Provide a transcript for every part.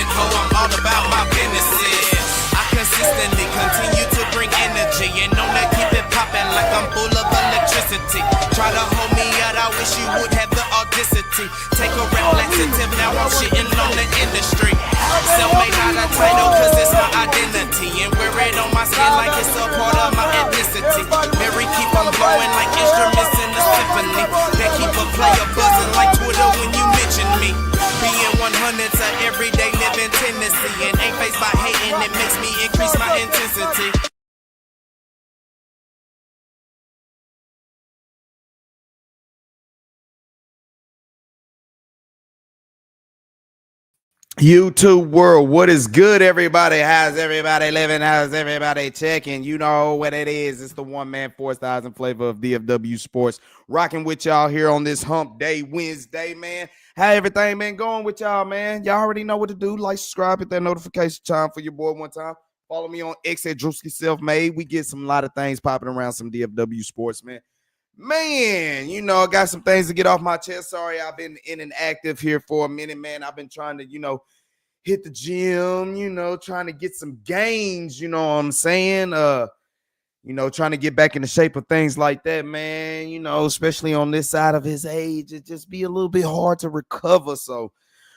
independent hoe, I'm all about my businesses. I consistently continue to bring energy and on that keep it popping like I'm full of electricity. Try to hold me out, I wish you would have the audacity. Take a rap laxative, now I'm shitting on the industry. Self-made not a title, cause it's my identity. And wear it on my skin like it's a part of my ethnicity. Mary keep on blowing like instruments in the symphony. That keep a player buzzing like Twitter when you mention me. Being 100's a everyday living tendency. And ain't faced by hating, it makes me increase my intensity. YouTube world, what is good, everybody? How's everybody living? How's everybody checking? You know what it is. It's the one man, 4,000 flavor of DFW Sports. Rocking with y'all here on this hump day, Wednesday, man. How everything been going with y'all, man? Y'all already know what to do. Like, subscribe, hit that notification chime for your boy one time. Follow me on X at Drewski Self-Made. We get some lot of things popping around some DFW Sports, man. Man, you know, I got some things to get off my chest. Sorry, I've been inactive here for a minute, man. I've been trying to, hit the gym, trying to get some gains, you know what I'm saying? Trying to get back in the shape of things like that, man, especially on this side of his age, it just be a little bit hard to recover. So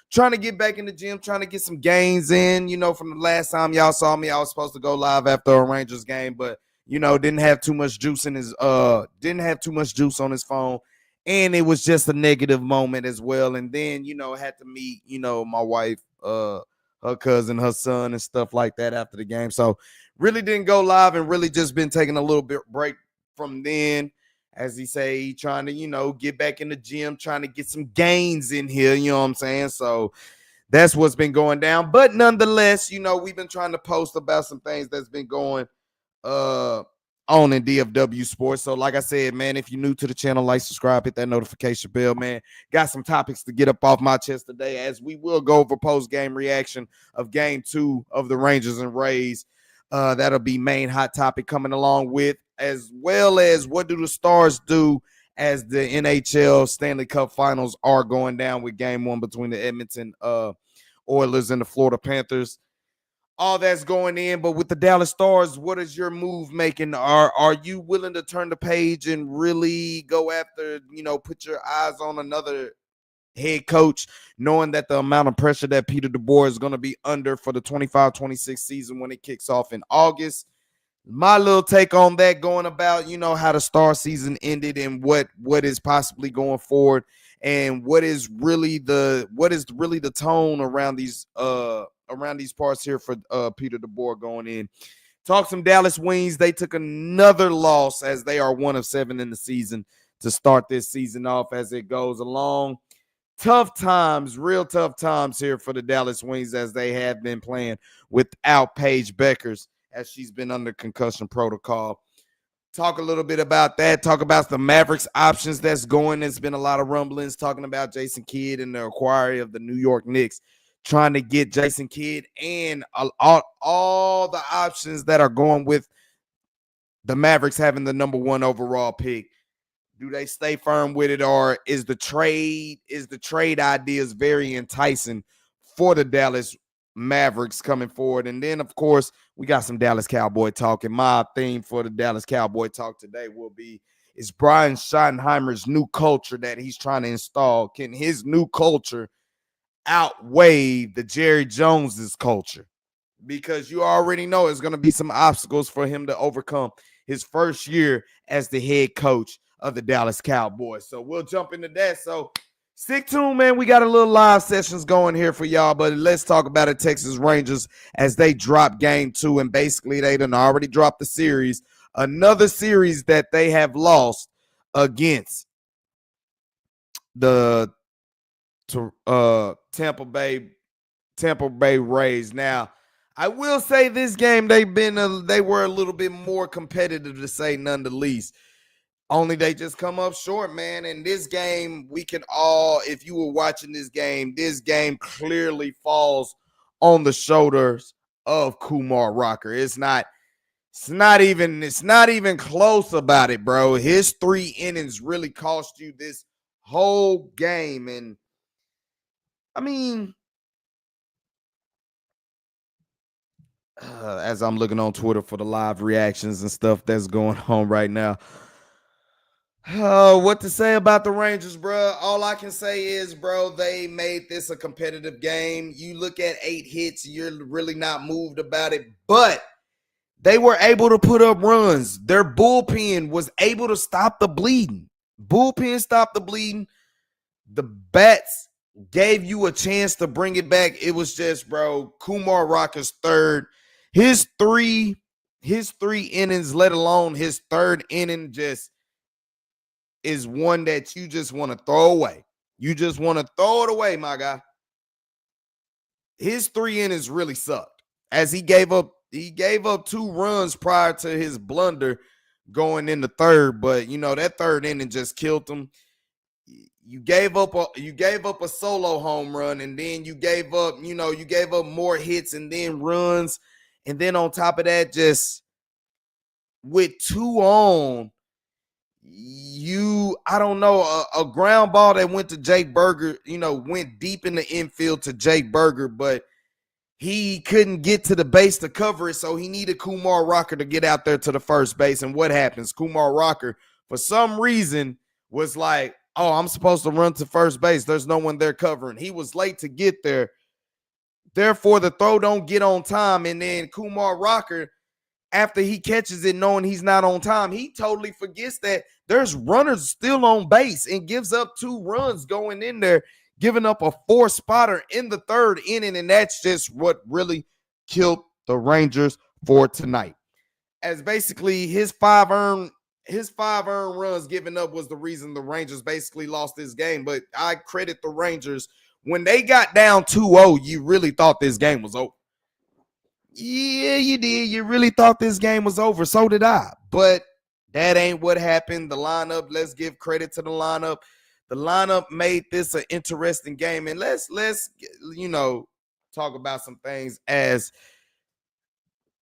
trying to get back in the gym, trying to get some gains in, from the last time y'all saw me, I was supposed to go live after a Rangers game, but didn't have too much juice on his phone, and it was just a negative moment as well. And then had to meet my wife, her cousin, her son, and stuff like that after the game. So really didn't go live, and really just been taking a little bit break from then, as he say, trying to get back in the gym, trying to get some gains in here. You know what I'm saying? So that's what's been going down. But nonetheless, we've been trying to post about some things that's been going on in DFW Sports. So like I said, man, if you're new to the channel, like, subscribe, hit that notification bell, man. Got some topics to get up off my chest today, as we will go over post-game reaction of game 2 of the Rangers and Rays. That'll be main hot topic coming along with, as well as what do the Stars do as the NHL Stanley Cup Finals are going down with game 1 between the Edmonton Oilers and the Florida Panthers. All that's going in, but with the Dallas Stars, what is your move making? Are you willing to turn the page and really go after, put your eyes on another head coach, knowing that the amount of pressure that Peter DeBoer is going to be under for the 25-26 season when it kicks off in August? My little take on that, going about, how the Star season ended and what is possibly going forward, and what is really the tone around these parts here for Peter DeBoer going in. Talk some Dallas Wings. They took another loss, as they are 1 of 7 in the season to start this season off as it goes along. Tough times, real tough times here for the Dallas Wings, as they have been playing without Paige Beckers, as she's been under concussion protocol. Talk a little bit about that. Talk about the Mavericks options that's going. There's been a lot of rumblings talking about Jason Kidd and the inquiry of the New York Knicks, trying to get Jason Kidd and all the options that are going with the Mavericks having the number 1 overall pick. Do they stay firm with it, or is the trade ideas very enticing for the Dallas Mavericks coming forward? And then, of course, we got some Dallas Cowboy talk, and my theme for the Dallas Cowboy talk today is Brian Schottenheimer's new culture that he's trying to install. Can his new culture outweigh the Jerry Jones's culture? Because you already know it's going to be some obstacles for him to overcome his first year as the head coach of the Dallas Cowboys. So we'll jump into that. So stick tuned, man. We got a little live sessions going here for y'all, but let's talk about the Texas Rangers as they drop game 2, and basically they done already dropped the series. Another series that they have lost against the Tampa Bay Rays. Now, I will say this game they were a little bit more competitive, to say none the least. Only they just come up short, man. And this game, we can all, if you were watching this game clearly falls on the shoulders of Kumar Rocker. It's not even close about it, bro. His 3 innings really cost you this whole game. And I mean, as I'm looking on Twitter for the live reactions and stuff that's going on right now. What to say about the Rangers, bro? All I can say is, bro, they made this a competitive game. You look at 8 hits, you're really not moved about it, but they were able to put up runs. Their bullpen was able to stop the bleeding. Bullpen stopped the bleeding. The bats gave you a chance to bring it back. It was just, bro, Kumar Rocker's third. His three innings, let alone his third inning, just is one that you just want to throw away. You just want to throw it away, my guy. His 3 innings really sucked, as he gave up 2 runs prior to his blunder going in the third. But that third inning just killed him. You gave up a solo home run, and then you gave up more hits and then runs, and then on top of that, just with 2 on, I don't know, a ground ball that went to Jake Berger, went deep in the infield to Jake Berger, but he couldn't get to the base to cover it, so he needed Kumar Rocker to get out there to the first base. And what happens? Kumar Rocker, for some reason, was like, oh, I'm supposed to run to first base. There's no one there covering. He was late to get there. Therefore, the throw don't get on time. And then Kumar Rocker, after he catches it knowing he's not on time, he totally forgets that there's runners still on base and gives up 2 runs going in there, giving up a 4-spotter in the third inning. And that's just what really killed the Rangers for tonight. As basically his 5 earned runs given up was the reason the Rangers basically lost this game. But I credit the Rangers. When they got down 2-0, you really thought this game was over. Yeah, you did. You really thought this game was over. So did I. But that ain't what happened. The lineup, let's give credit to the lineup. The lineup made this an interesting game. And let's talk about some things. As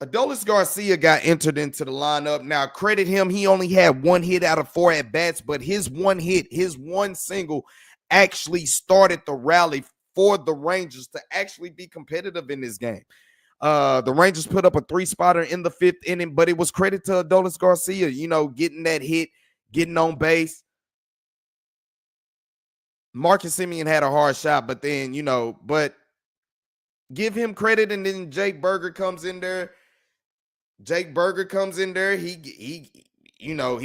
Adolis Garcia got entered into the lineup. Now, credit him. He only had 1 hit out of 4 at-bats, but his 1 hit, his 1 single actually started the rally for the Rangers to actually be competitive in this game. The Rangers put up a 3-spotter in the 5th inning, but it was credit to Adolis Garcia, getting that hit, getting on base. Marcus Semien had a hard shot, but then, but give him credit. And then Jake Berger comes in there. He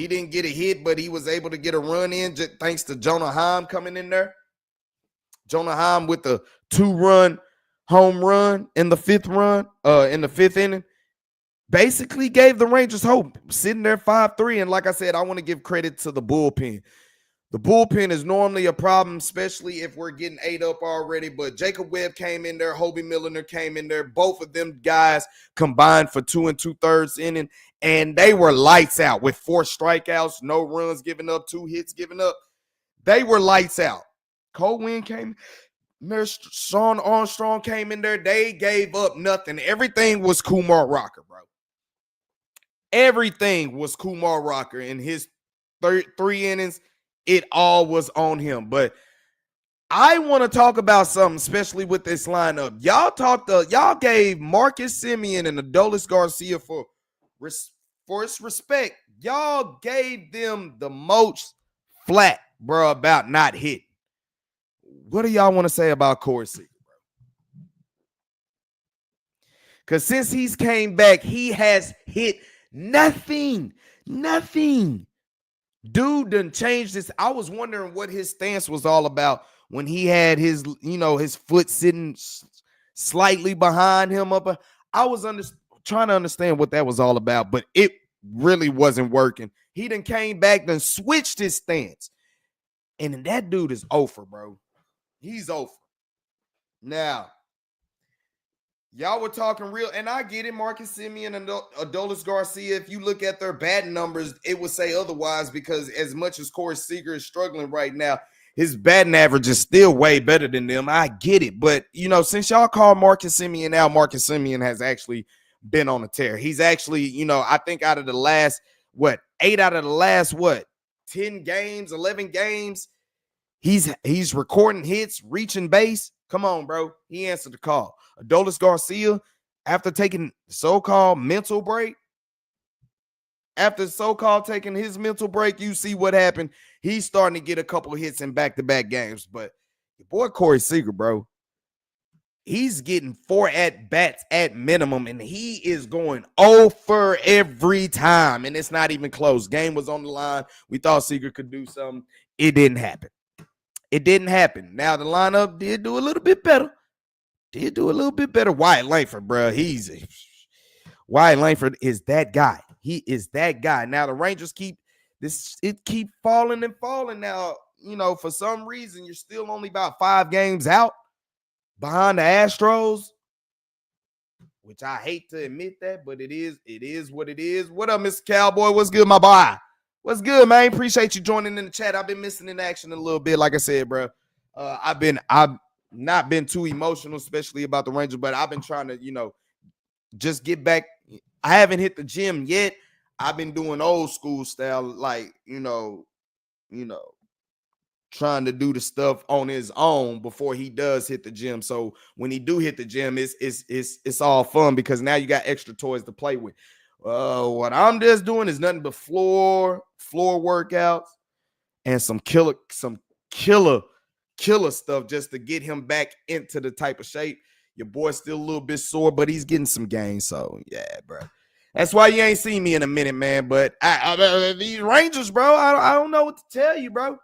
didn't get a hit, but he was able to get a run in thanks to Jonah Heim coming in there. Jonah Heim with the 2-run home run in the 5th inning, basically gave the Rangers hope, sitting there 5-3. And like I said, I want to give credit to the bullpen. The bullpen is normally a problem, especially if we're getting 8 up already. But Jacob Webb came in there, Hobie Milliner came in there. Both of them guys combined for 2 2/3 inning, and they were lights out with 4 strikeouts, no runs given up, 2 hits given up. They were lights out. Cole Winn came. Sean Armstrong came in there. They gave up nothing. Everything was Kumar Rocker, bro. Everything was Kumar Rocker in his 3 innings. It all was on him. But I want to talk about something, especially with this lineup. Y'all gave Marcus Semien and Adolis Garcia for its respect. Y'all gave them the most flat, bro, about not hitting. What do y'all want to say about Corey Seager, bro? Because since he's came back, he has hit nothing. Dude done changed this. I was wondering what his stance was all about when he had his foot sitting slightly behind him up. I was trying to understand what that was all about, but it really wasn't working. He done came back, done switched his stance. And that dude is over, bro. He's over. Now, y'all were talking real, and I get it, Marcus Semien and Adolis Garcia. If you look at their batting numbers, it would say otherwise, because as much as Corey Seager is struggling right now, his batting average is still way better than them. I get it. But, since y'all call Marcus Semien out, Marcus Semien has actually been on a tear. He's actually, I think out of the last, 8 out of the last, 10 games, 11 games, he's recording hits, reaching base. Come on, bro. He answered the call. Adolis Garcia, after taking so-called mental break, after so-called taking his mental break, you see what happened. He's starting to get a couple hits in back-to-back games. But your boy Corey Seager, bro, he's getting 4 at-bats at minimum, and he is going over every time, and it's not even close. Game was on the line. We thought Seager could do something. It didn't happen. It didn't happen. Now, the lineup did do a little bit better. Wyatt Langford, bro, Wyatt Langford is that guy. He is that guy. Now, the Rangers keep falling and falling. Now, for some reason, you're still only about 5 games out behind the Astros, which I hate to admit that, but it is what it is. What up, Mr. Cowboy? What's good, my boy? What's good, man? Appreciate you joining in the chat. I've been missing in action a little bit, like I said, bro. I've not been too emotional, especially about the Rangers, but I've been trying to, just get back. I haven't hit the gym yet. I've been doing old school style, like, trying to do the stuff on his own before he does hit the gym. So when he do hit the gym, it's all fun because now you got extra toys to play with. What I'm just doing is nothing but floor workouts and some killer stuff just to get him back into the type of shape. Your boy's still a little bit sore, but he's getting some gains. So yeah, bro. That's why you ain't seen me in a minute, man. But these Rangers, bro, I don't know what to tell you, bro.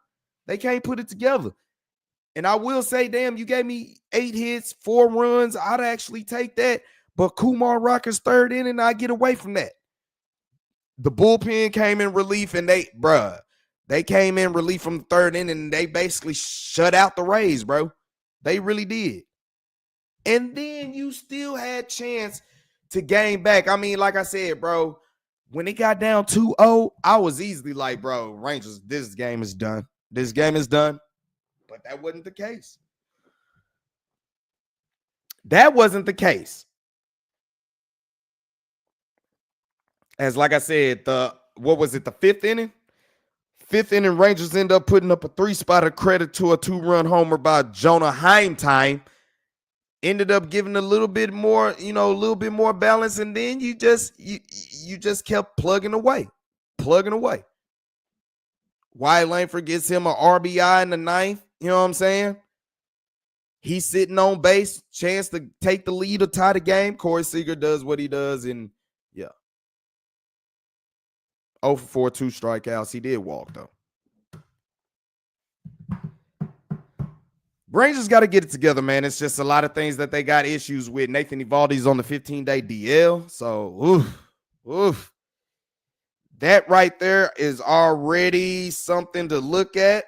They can't put it together. And I will say, damn, you gave me 8 hits, 4 runs. I'd actually take that. But Kumar Rocker's 3rd inning, I get away from that. The bullpen came in relief, and they came in relief from the 3rd inning, and they basically shut out the Rays, bro. They really did. And then you still had chance to gain back. I mean, like I said, bro, when it got down 2-0, I was easily like, bro, Rangers, this game is done. This game is done. But that wasn't the case. That wasn't the case. As like I said, the 5th inning? 5th inning, Rangers end up putting up a 3-spotter credit to a 2-run homer by Jonah Heimtime. Ended up giving a little bit more, balance, and then you just kept plugging away. Wyatt Langford gets him an RBI in the 9th. You know what I'm saying? He's sitting on base, chance to take the lead or tie the game. Corey Seager does what he does, and yeah. 0 for 4, 2 strikeouts. He did walk, though. Rangers got to get it together, man. It's just a lot of things that they got issues with. Nathan Eovaldi's on the 15-day DL. So, oof. That right there is already something to look at.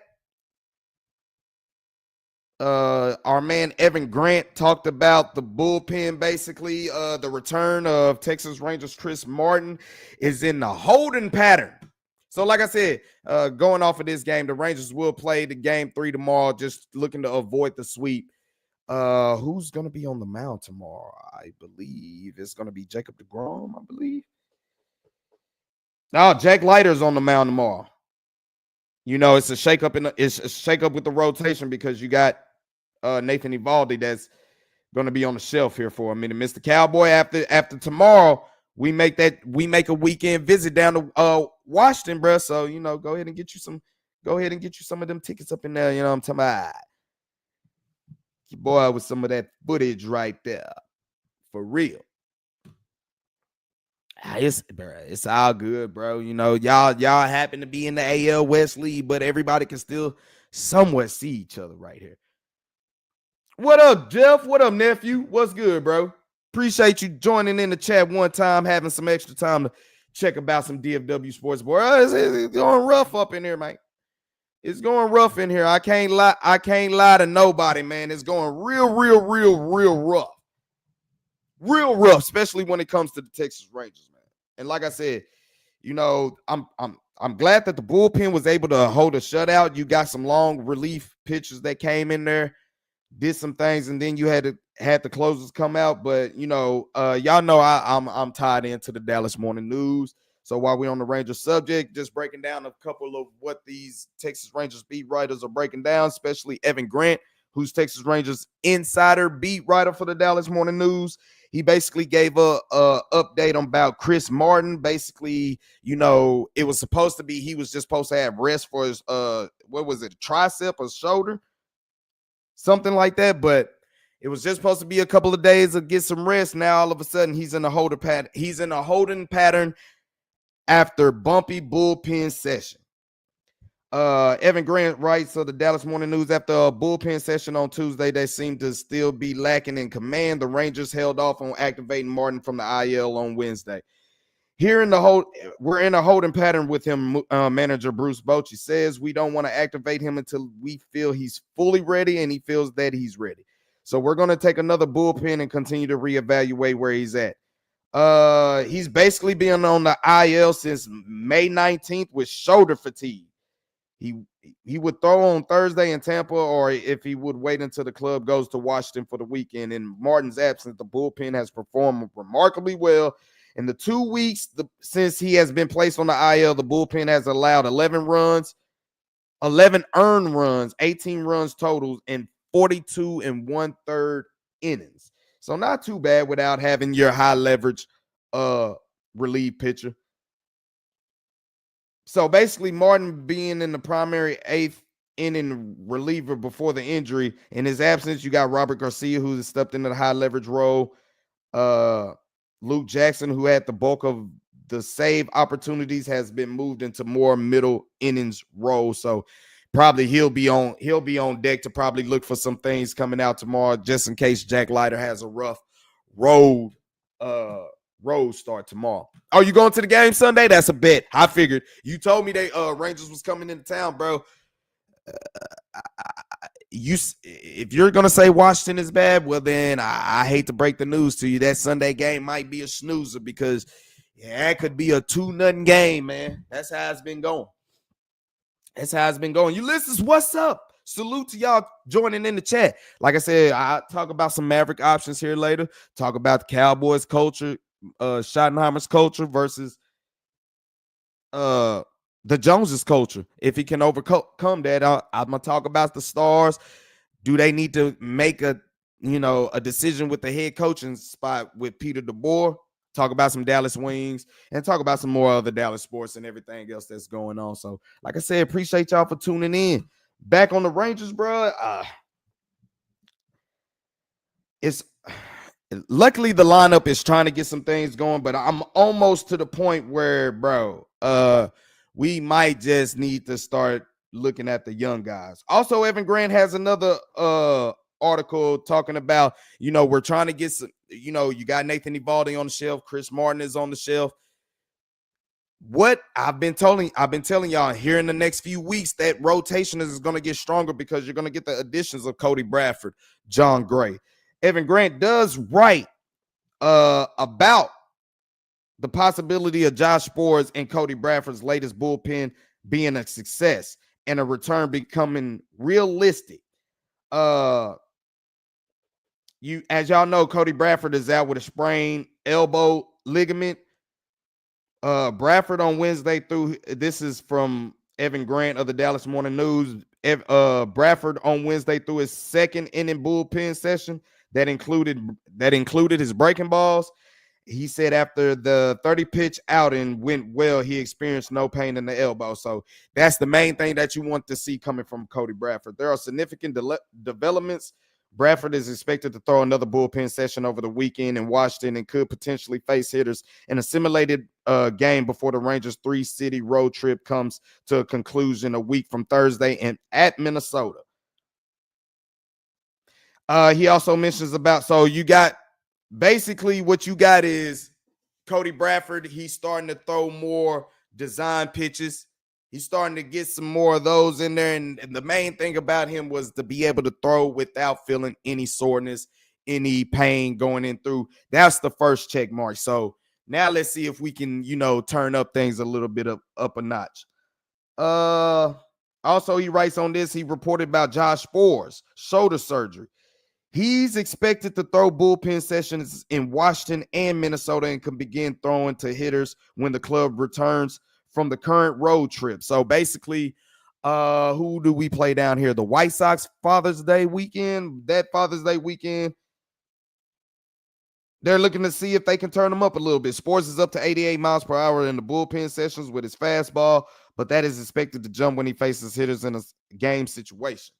Our man Evan Grant talked about the bullpen, basically. The return of Texas Rangers Chris Martin is in the holding pattern. So, like I said, going off of this game, the Rangers will play the game 3 tomorrow, just looking to avoid the sweep. Who's going to be on the mound tomorrow? I believe it's going to be Jacob deGrom, I believe. No, Jack Leiter's on the mound tomorrow. It's a shakeup with the rotation because you got Nathan Eovaldi that's going to be on the shelf here for a minute. Mr. Cowboy, after tomorrow, we make a weekend visit down to Washington, bro. So, go ahead and get you some of them tickets up in there. You know what I'm talking about? Your boy with some of that footage right there. For real. It's all good, bro. Y'all happen to be in the AL West League, but everybody can still somewhat see each other right here. What up, Jeff? What up, nephew? What's good, bro? Appreciate you joining in the chat one time, having some extra time to check about some DFW sports. Boy, it's going rough up in here, man. It's going rough in here. I can't lie to nobody, man. It's going real rough. Real rough, especially when it comes to the Texas Rangers, man. And like I said, I'm glad that the bullpen was able to hold a shutout. You got some long relief pitchers that came in there, did some things, and then you had the closers come out. But y'all know I'm tied into the Dallas Morning News. So while we're on the Rangers subject, just breaking down a couple of what these Texas Rangers beat writers are breaking down, especially Evan Grant, who's Texas Rangers insider beat writer for the Dallas Morning News. He basically gave a update about Chris Martin. Basically, it was supposed to be he was just supposed to have rest for his what was it, tricep or shoulder, something like that. But it was just supposed to be a couple of days to get some rest. Now all of a sudden he's in a holding pattern. He's in a holding pattern after bumpy bullpen session. Evan Grant writes of the Dallas Morning News, after a bullpen session on Tuesday, they seemed to still be lacking in command. The Rangers held off on activating Martin from the IL on Wednesday. We're in a holding pattern with him, manager Bruce Bochy says. We don't want to activate him until we feel he's fully ready and he feels that he's ready. So we're going to take another bullpen and continue to reevaluate where he's at. He's basically been on the IL since May 19th with shoulder fatigue. He would throw on Thursday in Tampa, or if he would wait until the club goes to Washington for the weekend. In Martin's absence, the bullpen has performed remarkably well. In the 2 weeks since he has been placed on the IL, the bullpen has allowed 11 earned runs, 18 runs total, and 42 1/3 innings. So not too bad without having your high leverage relief pitcher. So basically, Martin being in the primary 8th inning reliever before the injury. In his absence, you got Robert Garcia, who has stepped into the high leverage role. Luke Jackson, who had the bulk of the save opportunities, has been moved into more middle innings role. So probably he'll be on deck to probably look for some things coming out tomorrow, just in case Jack Leiter has a rough road start tomorrow. Are you going to the game Sunday? That's a bet. I figured. You told me they Rangers was coming into town, bro. If you're gonna say Washington is bad, well then I hate to break the news to you. That Sunday game might be a snoozer, because it could be a 2-0 game, man. That's how it's been going. Ulysses, what's up? Salute to y'all joining in the chat. Like I said, I'll talk about some Maverick options here later. Talk about the Cowboys culture, Schottenheimer's culture versus the Joneses culture. If he can overcome that, I'm gonna talk about the Stars. Do they need to make a decision with the head coaching spot with Peter DeBoer? Talk about some Dallas Wings and talk about some more other Dallas sports and everything else that's going on. So, like I said, appreciate y'all for tuning in. Back on the Rangers, bro. It's luckily the lineup is trying to get some things going, but I'm almost to the point where, bro, we might just need to start looking at the young guys. Also, Evan Grant has another article talking about, we're trying to get some, you got Nathan Eovaldi on the shelf, Chris Martin is on the shelf. What I've been telling y'all, here in the next few weeks, that rotation is going to get stronger, because you're going to get the additions of Cody Bradford, John Gray. Evan Grant does write about the possibility of Josh Sborz and Cody Bradford's latest bullpen being a success and a return becoming realistic. As y'all know, Cody Bradford is out with a sprained elbow ligament. Bradford on Wednesday this is from Evan Grant of the Dallas Morning News. Bradford on Wednesday threw his second inning bullpen session that included his breaking balls. He said after the 30-pitch outing went well, he experienced no pain in the elbow. So that's the main thing that you want to see coming from Cody Bradford. There are significant developments. Bradford is expected to throw another bullpen session over the weekend in Washington and could potentially face hitters in a simulated game before the Rangers' 3-city road trip comes to a conclusion a week from Thursday and at Minnesota. He also mentions so you got basically what you got is Cody Bradford. He's starting to throw more design pitches. He's starting to get some more of those in there. And the main thing about him was to be able to throw without feeling any soreness, any pain going in through. That's the first check mark. So now let's see if we can, turn up things a little bit up a notch. Also, he writes on this, he reported about Josh Sborz shoulder surgery. He's expected to throw bullpen sessions in Washington and Minnesota and can begin throwing to hitters when the club returns from the current road trip. So basically, Who do we play down here? The White Sox Father's Day weekend. That Father's Day weekend, they're looking to see if they can turn them up a little bit. Sports is up to 88 miles per hour in the bullpen sessions with his fastball, but that is expected to jump when he faces hitters in a game situation.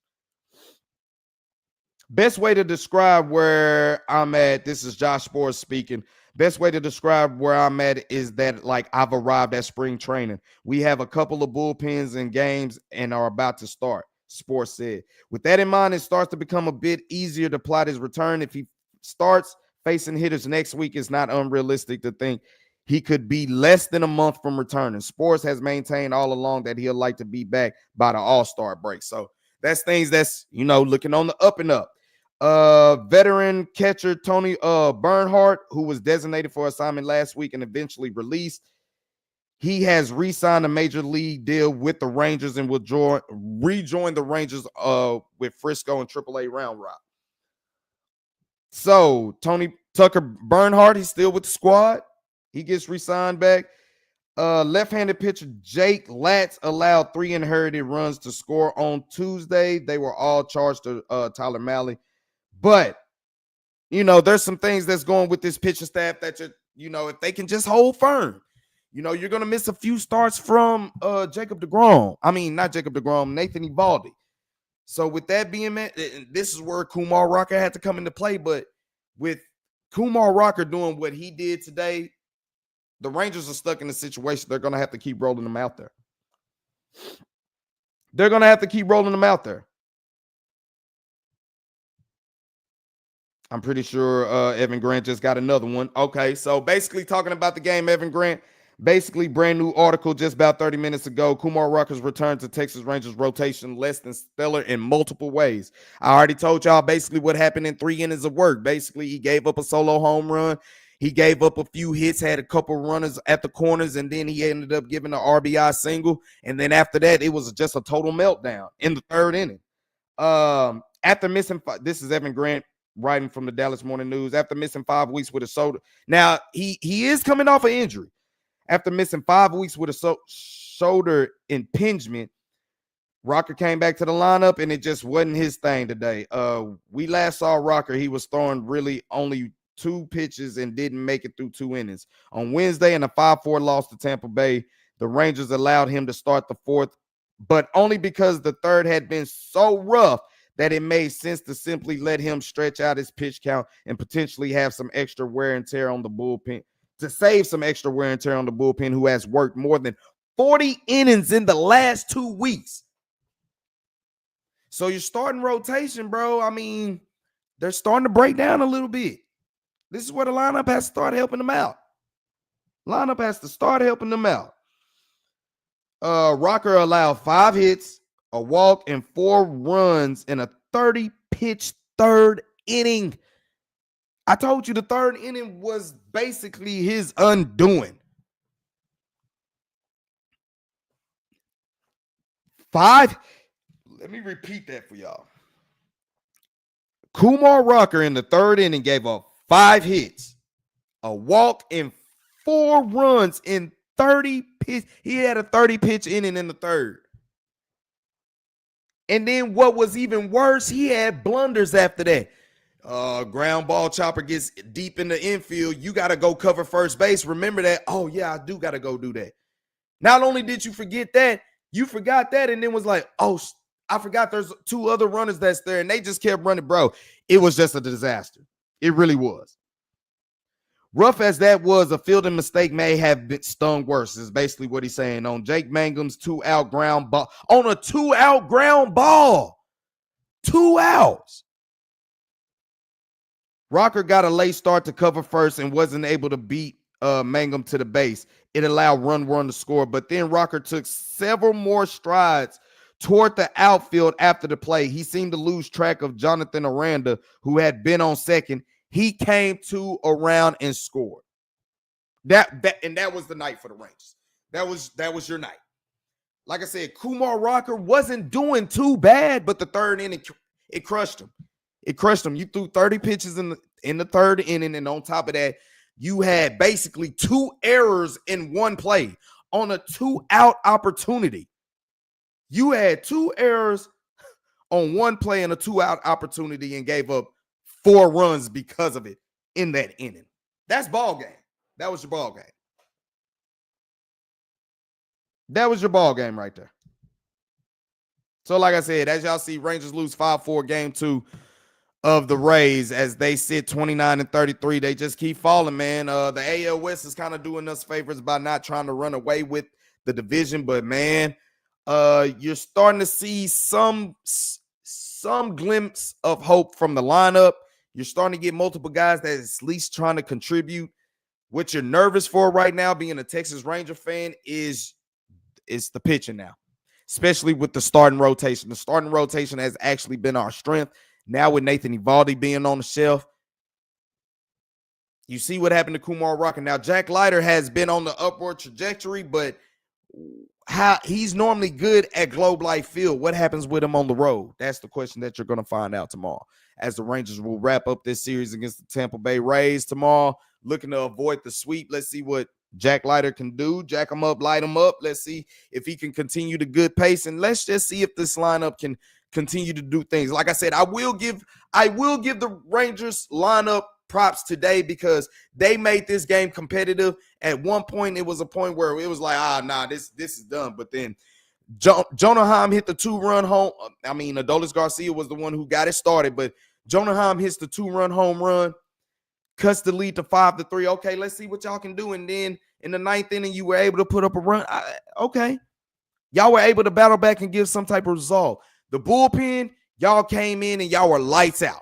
Best way to describe where I'm at, this is Josh Sports speaking. Best way to describe where I'm at is that, like, I've arrived at spring training. We have a couple of bullpens and games and are about to start, Sports said. With that in mind, it starts to become a bit easier to plot his return. If he starts facing hitters next week, it's not unrealistic to think he could be less than a month from returning. Sports has maintained all along that he'll like to be back by the All-Star break. So that's things that's, looking on the up and up. Veteran catcher Tony Bernhardt, who was designated for assignment last week and eventually released, he has re-signed a major league deal with the Rangers and will rejoin the Rangers with Frisco and AAA Round Rock. So Tony Tucker Bernhardt, he's still with the squad. He gets re-signed back. Left-handed pitcher Jake Latz allowed 3 inherited runs to score on Tuesday. They were all charged to Tyler Mahle. But, there's some things that's going with this pitcher staff that, if they can just hold firm, you're going to miss a few starts from Jacob DeGrom. I mean, not Jacob DeGrom, Nathan Eovaldi. So with that being met, this is where Kumar Rocker had to come into play. But with Kumar Rocker doing what he did today, the Rangers are stuck in a situation. They're going to have to keep rolling them out there. I'm pretty sure Evan Grant just got another one. Okay, so basically talking about the game, Evan Grant, basically brand new article just about 30 minutes ago. Kumar Rocker's return to Texas Rangers rotation less than stellar in multiple ways. I already told y'all basically what happened in 3 innings of work. Basically, he gave up a solo home run. He gave up a few hits, had a couple runners at the corners, and then he ended up giving an RBI single. And then after that, it was just a total meltdown in the 3rd inning. After missing, this is Evan Grant writing from the Dallas Morning News. After missing 5 weeks with a shoulder, now he is coming off an injury. After missing 5 weeks with a shoulder impingement, Rocker came back to the lineup, and it just wasn't his thing today. We last saw Rocker, he was throwing really only 2 pitches and didn't make it through 2 innings. On Wednesday, in a 5-4 loss to Tampa Bay, the Rangers allowed him to start the 4th, but only because the 3rd had been so rough that it made sense to simply let him stretch out his pitch count and potentially have some extra wear and tear on the bullpen, to save some extra wear and tear on the bullpen, who has worked more than 40 innings in the last 2 weeks. So your starting rotation, bro, I mean, they're starting to break down a little bit. This is where the lineup has to start helping them out. Rocker allowed 5 hits, a walk, and 4 runs in a 30-pitch 3rd inning. I told you the 3rd inning was basically his undoing. 5. Let me repeat that for y'all. Kumar Rocker in the 3rd inning gave up 5 hits, a walk, and 4 runs in 30 pitch. He had a 30-pitch inning in the 3rd. And then what was even worse, he had blunders after that. Ground ball chopper gets deep in the infield. You got to go cover first base. Remember that? Oh, yeah, I do got to go do that. Not only did you forget that, you forgot that and then was like, oh, I forgot there's 2 other runners that's there, and they just kept running, bro. It was just a disaster. It really was. Rough as that was, a fielding mistake may have been stung worse, is basically what he's saying. On Jake Mangum's 2-out ground ball. On a 2-out ground ball. 2 outs. Rocker got a late start to cover first and wasn't able to beat Mangum to the base. It allowed run to score, but then Rocker took several more strides toward the outfield after the play. He seemed to lose track of Jonathan Aranda, who had been on second. He came to around and scored. That was the night for the Rangers. That was your night. Like I said, Kumar Rocker wasn't doing too bad, but the 3rd inning, it crushed him. You threw 30 pitches in the 3rd inning, and on top of that, you had basically 2 errors in one play on a 2-out opportunity. You had 2 errors on 1 play and a 2-out opportunity and gave up 4 runs because of it in that inning. That's ball game. That was your ball game. That was your ball game right there. So, like I said, as y'all see, Rangers lose 5-4 game 2 of the Rays as they sit 29-33. They just keep falling, man. The AL West is kind of doing us favors by not trying to run away with the division, but man, you're starting to see some glimpse of hope from the lineup. You're starting to get multiple guys that is at least trying to contribute. What you're nervous for right now, being a Texas Ranger fan, is the pitching now, especially with the starting rotation. The starting rotation has actually been our strength. Now with Nathan Eovaldi being on the shelf, you see what happened to Kumar Rocker. Now Jack Leiter has been on the upward trajectory, but how he's normally good at Globe Life Field. What happens with him on the road? That's the question that you're going to find out tomorrow, as the Rangers will wrap up this series against the Tampa Bay Rays tomorrow, looking to avoid the sweep. Let's see what Jack Leiter can do. Jack him up, light him up. Let's see if he can continue the good pace, and let's just see if this lineup can continue to do things. Like I said, I will give the Rangers lineup props today because they made this game competitive. At one point, it was a point where it was like, this is done. But then Jonah Heim hit the 2-run home. I mean, Adolis Garcia was the one who got it started, but Jonah Heim hits the 2-run home run, cuts the lead to 5-3. Okay, let's see what y'all can do. And then in the 9th inning, you were able to put up a run. Okay. Y'all were able to battle back and give some type of result. The bullpen, y'all came in and y'all were lights out.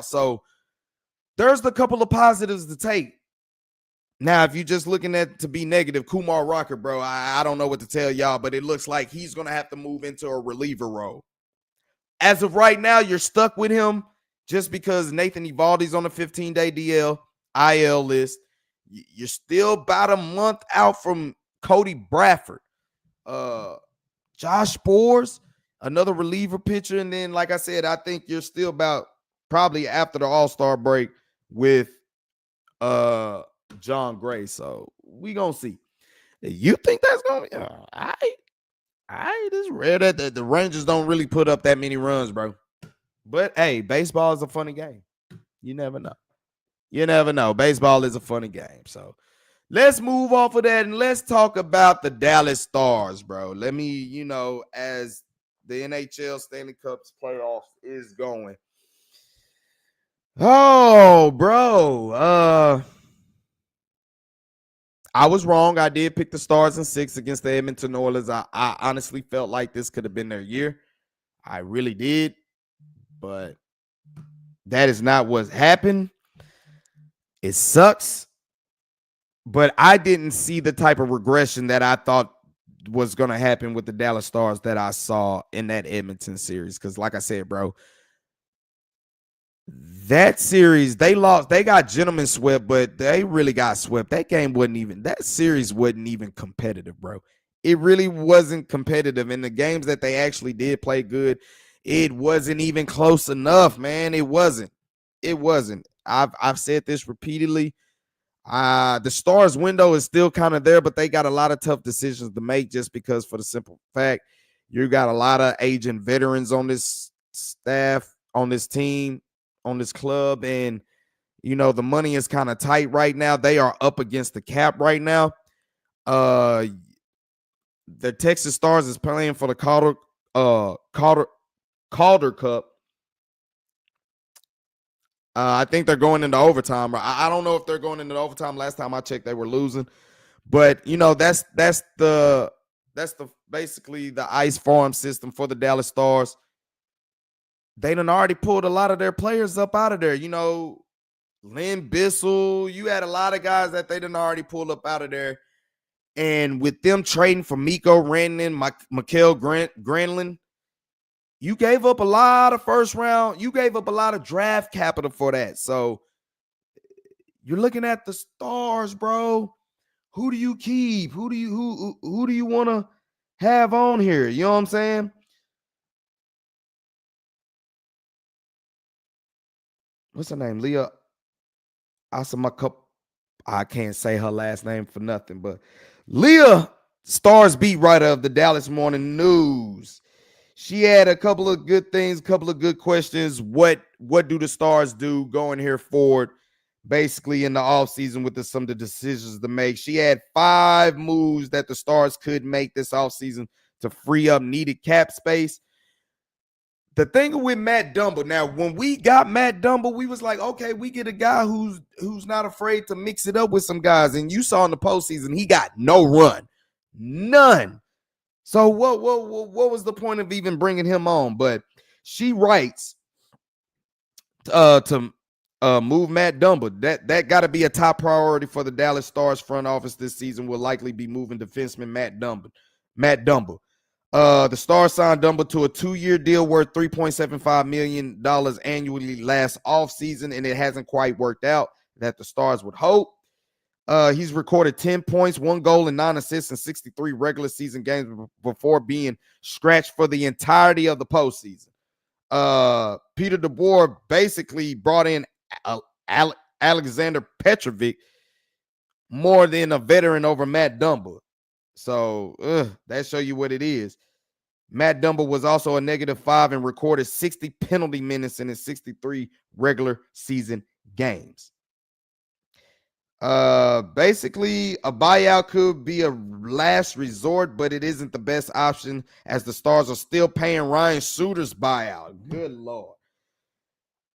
So there's a couple of positives to take. Now, if you're just looking at to be negative, Kumar Rocker, bro, I don't know what to tell y'all, but it looks like he's going to have to move into a reliever role. As of right now, you're stuck with him just because Nathan Eovaldi's on the 15-day IL list. You're still about a month out from Cody Bradford. Josh Boers, another reliever pitcher. And then, like I said, I think you're still about probably after the All-Star break with John Gray. So we gonna see. You think that's gonna be it's rare that the Rangers don't really put up that many runs, bro. But hey, baseball is a funny game. You never know. Baseball is a funny game. So let's move off of that and let's talk about the Dallas Stars, bro. Let me, as the NHL Stanley Cups playoffs is going. Oh, bro. I was wrong. I did pick the Stars in 6 against the Edmonton Oilers. I honestly felt like this could have been their year. I really did. But that is not what happened. It sucks. But I didn't see the type of regression that I thought was going to happen with the Dallas Stars that I saw in that Edmonton series. Because like I said, bro, that series, they lost. They got gentlemen swept, but they really got swept. That series wasn't even competitive, bro. It really wasn't competitive. In the games that they actually did play good, it wasn't even close enough, man. It wasn't. I've said this repeatedly. The Stars window is still kind of there, but they got a lot of tough decisions to make just because, for the simple fact, you got a lot of aging veterans on this staff, on this team, on this club, and the money is kind of tight right now. They are up against the cap right now. The Texas Stars is playing for the Calder Cup. I think they're going into overtime. I don't know if they're going into overtime. Last time I checked, they were losing. But that's the basically the ice farm system for the Dallas Stars. They done already pulled a lot of their players up out of there. Lynn Bissell, you had a lot of guys that they done already pulled up out of there. And with them trading for Mikko Rantanen, Mikael Granlund, you gave up a lot of first round. You gave up a lot of draft capital for that. So you're looking at the Stars, bro. Who do you keep? Who do you want to have on here? You know what I'm saying? What's her name? Leah Asamakop. I can't say her last name for nothing, but Leah Stars beat writer of the Dallas Morning News. She had a couple of good things, a couple of good questions. What do the Stars do going here forward, basically in the offseason with some of the decisions to make? She had 5 moves that the Stars could make this offseason to free up needed cap space. The thing with Matt Dumble, now when we got Matt Dumble, we was like, okay, we get a guy who's not afraid to mix it up with some guys. And you saw in the postseason, he got no run, none. So what was the point of even bringing him on? But she writes to move Matt Dumble. That got to be a top priority for the Dallas Stars front office this season. Will likely be moving defenseman Matt Dumble. The Stars signed Dumble to a 2-year deal worth $3.75 million annually last offseason, and it hasn't quite worked out that the Stars would hope. He's recorded 10 points, 1 goal, and 9 assists in 63 regular season games before being scratched for the entirety of the postseason. Peter DeBoer basically brought in Alexander Petrovic more than a veteran over Matt Dumble. So that show you what it is. Matt Dumble was also a -5 and recorded 60 penalty minutes in his 63 regular season games. Basically, a buyout could be a last resort, but it isn't the best option as the Stars are still paying Ryan Suter's buyout. Good Lord.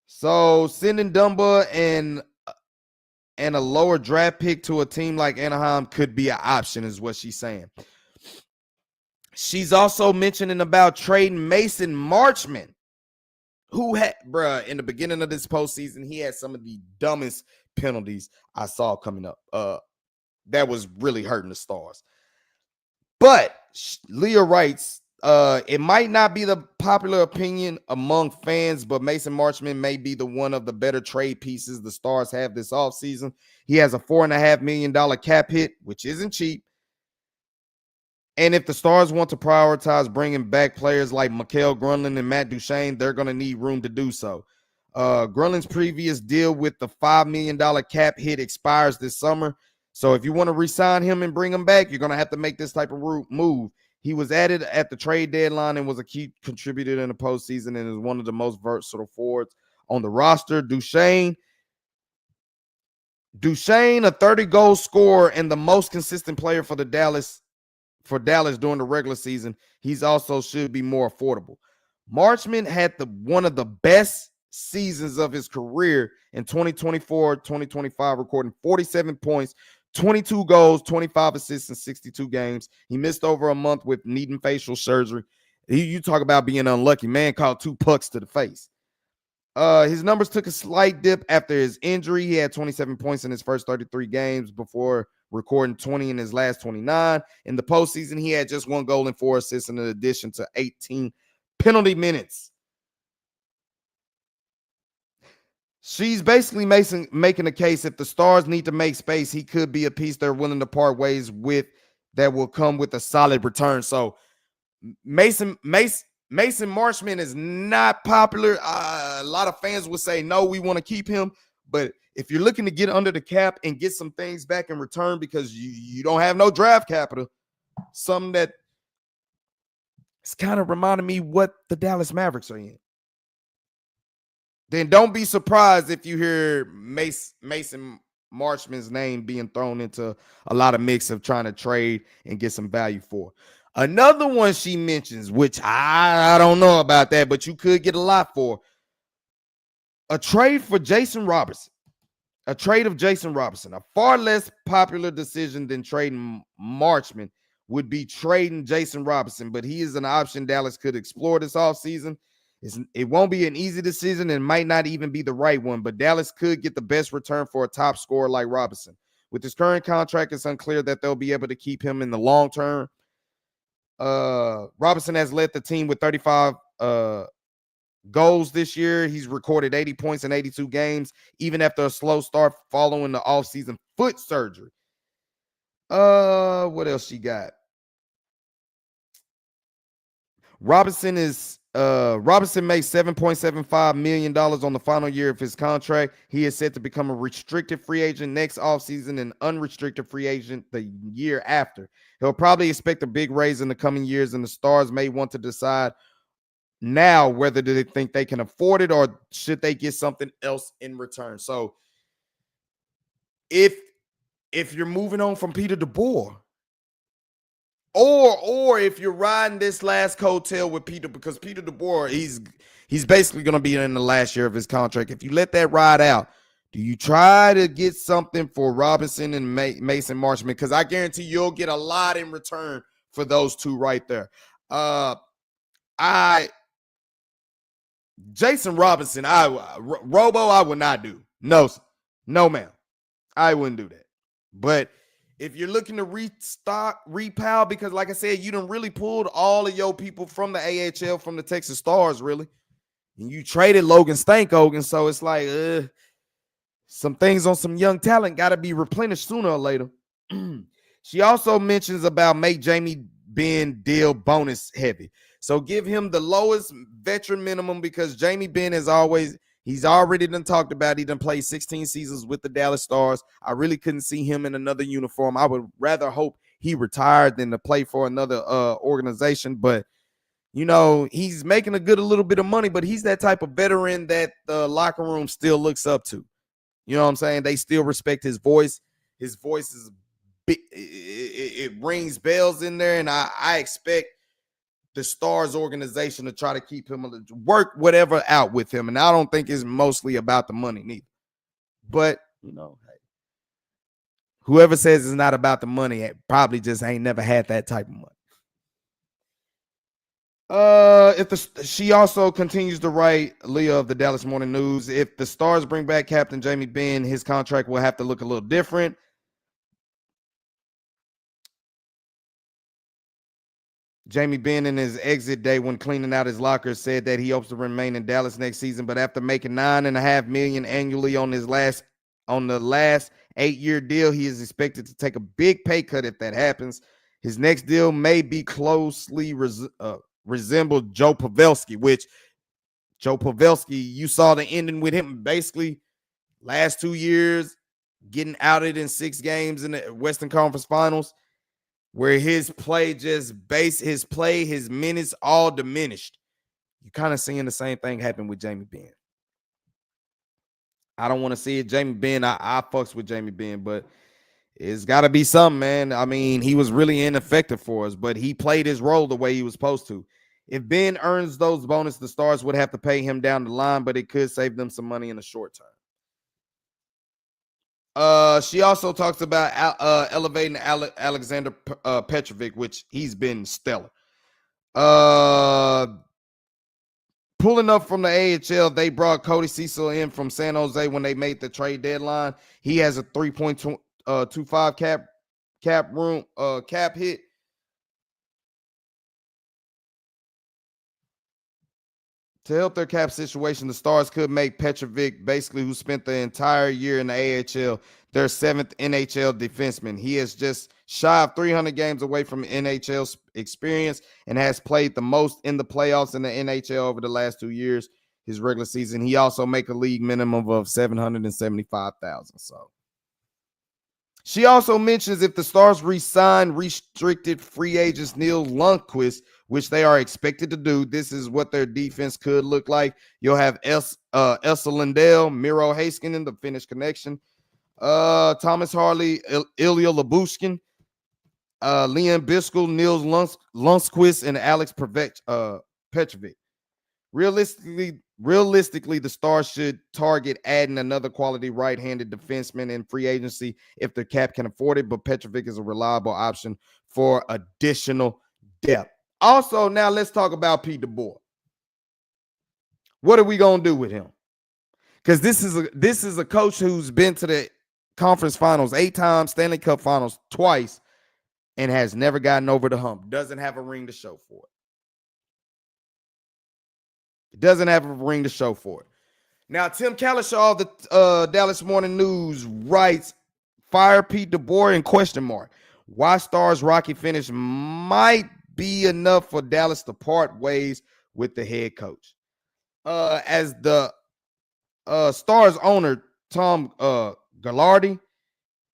So sending Dumba and a lower draft pick to a team like Anaheim could be an option, is what she's saying. She's also mentioning about trading Mason Marchment, who had, in the beginning of this postseason, he had some of the dumbest penalties I saw coming up. That was really hurting the Stars. But Leah writes, it might not be the popular opinion among fans, but Mason Marchment may be one of the better trade pieces the Stars have this offseason. He has a $4.5 million cap hit, which isn't cheap. And if the Stars want to prioritize bringing back players like Mikael Granlund and Matt Duchene, they're going to need room to do so. Granlund's previous deal with the $5 million cap hit expires this summer. So if you want to re-sign him and bring him back, you're going to have to make this type of move. He was added at the trade deadline and was a key contributor in the postseason and is one of the most versatile forwards on the roster. Duchene, a 30-goal scorer and the most consistent player for Dallas during the regular season. He's also should be more affordable. Marchment had one of the best seasons of his career in 2024-2025, recording 47 points, 22 goals, 25 assists in 62 games. He missed over a month with needing facial surgery. You talk about being unlucky. Man caught 2 pucks to the face. His numbers took a slight dip after his injury. He had 27 points in his first 33 games before recording 20 in his last 29. In the postseason, he had just 1 goal and 4 assists in addition to 18 penalty minutes. She's basically making a case if the Stars need to make space, he could be a piece they're willing to part ways with that will come with a solid return. So Mason Marchment is not popular. A lot of fans would say, no, we want to keep him. But if you're looking to get under the cap and get some things back in return because you don't have no draft capital, something that it's kind of reminding me what the Dallas Mavericks are in, then don't be surprised if you hear Mason Marchment's name being thrown into a lot of mix of trying to trade and get some value for. Another one she mentions, which I don't know about that, but you could get a lot for, a trade for Jason Robertson. A trade of Jason Robertson. A far less popular decision than trading Marchment would be trading Jason Robertson, but he is an option Dallas could explore this offseason. It won't be an easy decision and might not even be the right one, but Dallas could get the best return for a top scorer like Robinson. With his current contract, it's unclear that they'll be able to keep him in the long term. Robinson has led the team with 35 goals this year. He's recorded 80 points in 82 games, even after a slow start following the offseason foot surgery. What else she got? Robinson is Robinson makes $7.75 million on the final year of his contract. He is set to become a restricted free agent next offseason and unrestricted free agent the year after. He'll probably expect a big raise in the coming years, and the Stars may want to decide now whether they think they can afford it or should they get something else in return. So if you're moving on from Peter DeBoer, or if you're riding this last coattail with Peter, because Peter DeBoer, he's basically going to be in the last year of his contract. If you let that ride out, do you try to get something for Robinson and Mason Marshman? Because I guarantee you'll get a lot in return for those two right there. Jason Robinson, Robo, I would not do. No, ma'am. I wouldn't do that. But if you're looking to repal, because like I said, you done really pulled all of your people from the AHL, from the Texas Stars, really. And you traded Logan Stankoven, so it's like some things on some young talent got to be replenished sooner or later. She also mentions about make Jamie Benn deal bonus heavy. So give him the lowest veteran minimum, because Jamie Benn he's already done talked about. He done played 16 seasons with the Dallas Stars. I really couldn't see him in another uniform. I would rather hope he retired than to play for another organization. But, you know, he's making a little bit of money, but he's that type of veteran that the locker room still looks up to. You know what I'm saying? They still respect his voice. His voice is big. It rings bells in there, and I expect the Stars organization to try to keep him, work whatever out with him. And I don't think it's mostly about the money neither. But, you know, hey, whoever says it's not about the money probably just ain't never had that type of money. She also continues to write, Leah of the Dallas Morning News, if the Stars bring back Captain Jamie Benn, his contract will have to look a little different. Jamie Benn, in his exit day when cleaning out his locker, said that he hopes to remain in Dallas next season, but after making $9.5 million annually on the last 8-year deal, he is expected to take a big pay cut if that happens. His next deal may be closely resemble Joe Pavelski, which Joe Pavelski, you saw the ending with him basically last 2 years, getting outed in 6 games in the Western Conference Finals, where his play his minutes all diminished. You're kind of seeing the same thing happen with Jamie Benn. I don't want to see it. Jamie Benn, I fucks with Jamie Benn, but it's got to be something, man. I mean, he was really ineffective for us, but he played his role the way he was supposed to. If Ben earns those bonuses, the Stars would have to pay him down the line, but it could save them some money in the short term. She also talks about elevating Alexander Petrovic, which he's been stellar. Pulling up from the AHL, they brought Cody Cecil in from San Jose when they made the trade deadline. He has a 3.25 cap hit. To help their cap situation, the Stars could make Petrovic, basically who spent the entire year in the AHL, their 7th NHL defenseman. He is just shy of 300 games away from NHL experience and has played the most in the playoffs in the NHL over the last 2 years, his regular season. He also make a league minimum of $775,000. So she also mentions if the Stars re-sign restricted free agents Neil Lundqvist, which they are expected to do, this is what their defense could look like. You'll have Esa Lindell, Miro Heiskanen, the Finnish connection, Thomas Harley, Ilya Labushkin, Liam Biscuit, Nils Lundqvist, and Alex Petrovic. Realistically, the Stars should target adding another quality right-handed defenseman in free agency if the cap can afford it, but Petrovic is a reliable option for additional depth. Also, now let's talk about Pete DeBoer. What are we going to do with him? Because this is a coach who's been to the conference finals 8 times, Stanley Cup finals twice, and has never gotten over the hump. Doesn't have a ring to show for it. Doesn't have a ring to show for it. Now, Tim Kalishaw of the Dallas Morning News writes, fire Pete DeBoer in question mark. Why Stars rocky finish might be enough for Dallas to part ways with the head coach. As the Stars owner, Tom Gallardi,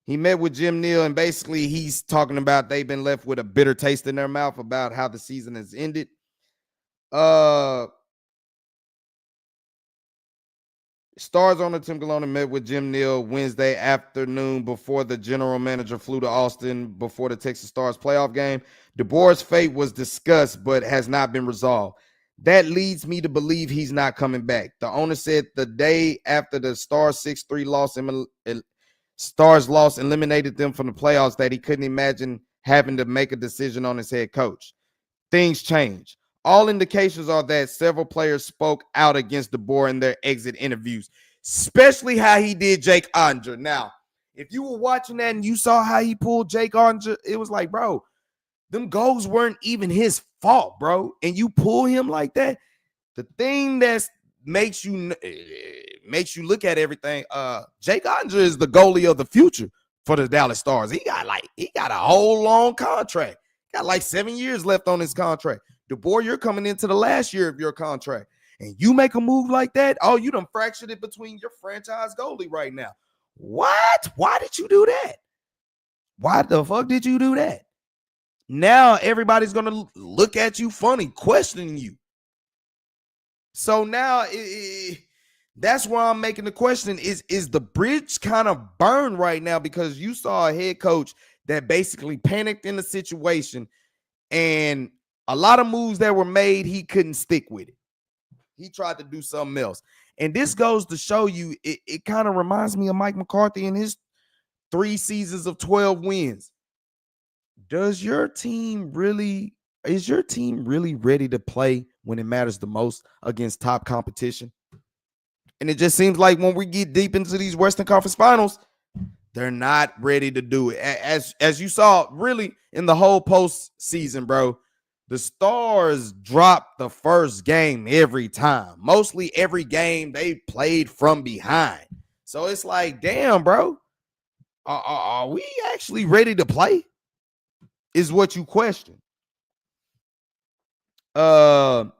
he met with Jim Neal, and basically he's talking about they've been left with a bitter taste in their mouth about how the season has ended. Stars owner Tim Gallardi met with Jim Neal Wednesday afternoon before the general manager flew to Austin before the Texas Stars playoff game. DeBoer's fate was discussed but has not been resolved. That leads me to believe he's not coming back. The owner said the day after the Stars 6-3 loss eliminated them from the playoffs that he couldn't imagine having to make a decision on his head coach. Things change. All indications are that several players spoke out against DeBoer in their exit interviews, especially how he did Jake Onger. Now, if you were watching that and you saw how he pulled Jake Onger, it was like, bro, them goals weren't even his fault, bro. And you pull him like that. The thing that makes you look at everything, Jake Onger is the goalie of the future for the Dallas Stars. He got a whole long contract. Got like 7 years left on his contract. DeBoer, you're coming into the last year of your contract, and you make a move like that, oh, you done fractured it between your franchise goalie right now. What? Why did you do that? Why the fuck did you do that? Now everybody's going to look at you funny, questioning you. So now that's why I'm making the question, is the bridge kind of burned right now because you saw a head coach that basically panicked in the situation, and a lot of moves that were made, he couldn't stick with it. He tried to do something else. And this goes to show you, it kind of reminds me of Mike McCarthy and his 3 seasons of 12 wins. Is your team really ready to play when it matters the most against top competition? And it just seems like when we get deep into these Western Conference Finals, they're not ready to do it. As you saw, really, in the whole postseason, bro, the Stars dropped the first game every time. Mostly every game they played from behind. So it's like, damn, bro, are we actually ready to play? Is what you question. Tim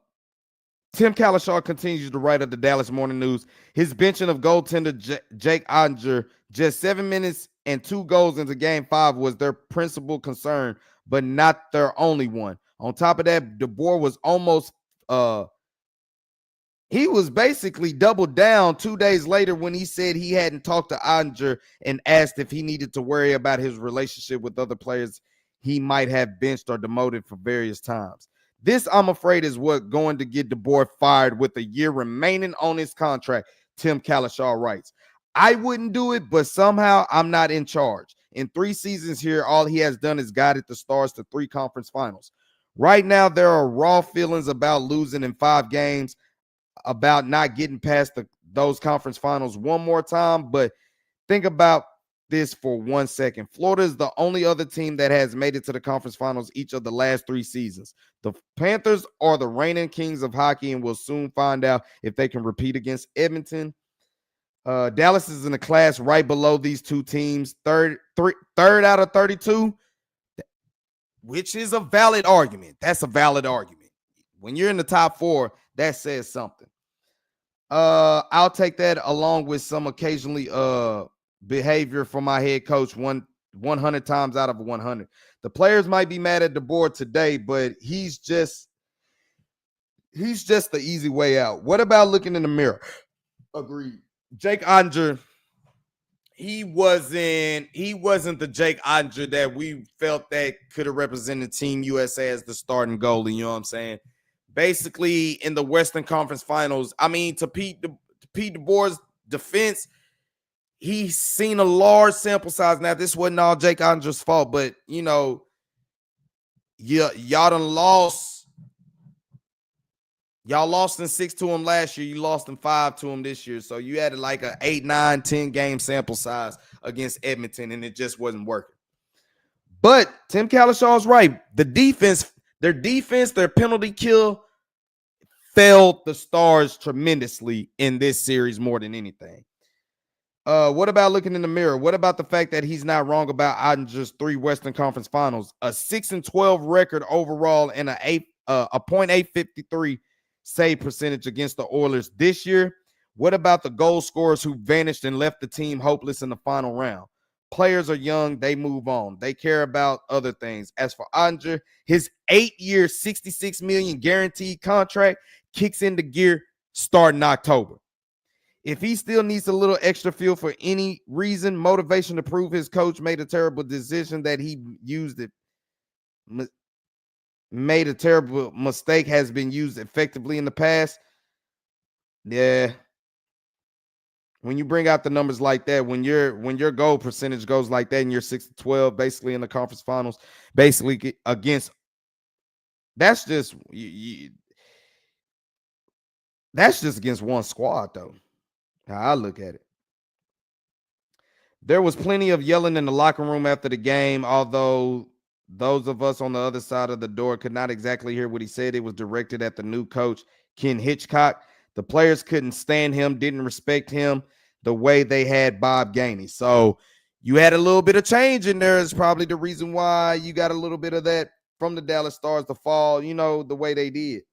Kalashaw continues to write at the Dallas Morning News. His benching of goaltender Jake Onger just 7 minutes and 2 goals into Game 5 was their principal concern, but not their only one. On top of that, DeBoer was he was basically doubled down 2 days later when he said he hadn't talked to Onger and asked if he needed to worry about his relationship with other players he might have benched or demoted for various times. This, I'm afraid, is what going to get DeBoer fired with a year remaining on his contract, Tim Kalashaw writes. I wouldn't do it, but somehow I'm not in charge. In 3 seasons here, all he has done is guided the Stars to 3 conference finals. Right now, there are raw feelings about losing in 5 games, about not getting past those conference finals one more time. But think about this for 1 second. Florida is the only other team that has made it to the conference finals each of the last 3 seasons. The Panthers are the reigning kings of hockey, and we'll soon find out if they can repeat against Edmonton. Dallas is in a class right below these 2 teams, third out of 32. Which is a valid argument. That's a valid argument. When you're in the top 4, that says something. I'll take that along with some occasionally behavior from my head coach 100 times out of 100. The players might be mad at DeBoer today, but he's just the easy way out. What about looking in the mirror? Agreed. Jake Onger, he wasn't the Jake Onger that we felt that could have represented Team USA as the starting goalie. You know what I'm saying? Basically, in the Western Conference Finals, I mean, to Pete DeBoer's defense, he's seen a large sample size. Now, this wasn't all Jake Onger's fault, but, you know, y'all done lost. Y'all lost in 6 to him last year. You lost in 5 to him this year. So you had like an 8, 9, 10 game sample size against Edmonton, and it just wasn't working. But Tim Kalashaw's right. Their defense, their penalty kill failed the Stars tremendously in this series more than anything. What about looking in the mirror? What about the fact that he's not wrong about Ottinger's 3 Western Conference Finals, a 6-12 record overall, and a .853 save percentage against the Oilers this year. What about the goal scorers who vanished and left the team hopeless in the final round? Players are young. They move on. They care about other things. As for Andre, his 8-year, $66 million guaranteed contract kicks into gear starting October. If he still needs a little extra fuel for any reason, motivation to prove his coach made a terrible decision that he used it, made a terrible mistake has been used effectively in the past. Yeah. When you bring out the numbers like that, when your goal percentage goes like that and you're 6-12, basically in the conference finals, basically against, that's just that's just against one squad, though. How I look at it. There was plenty of yelling in the locker room after the game, although those of us on the other side of the door could not exactly hear what he said. It was directed at the new coach, Ken Hitchcock. The players couldn't stand him, didn't respect him the way they had Bob Gainey. So you had a little bit of change in there. Is probably the reason why you got a little bit of that from the Dallas Stars to fall, the way they did.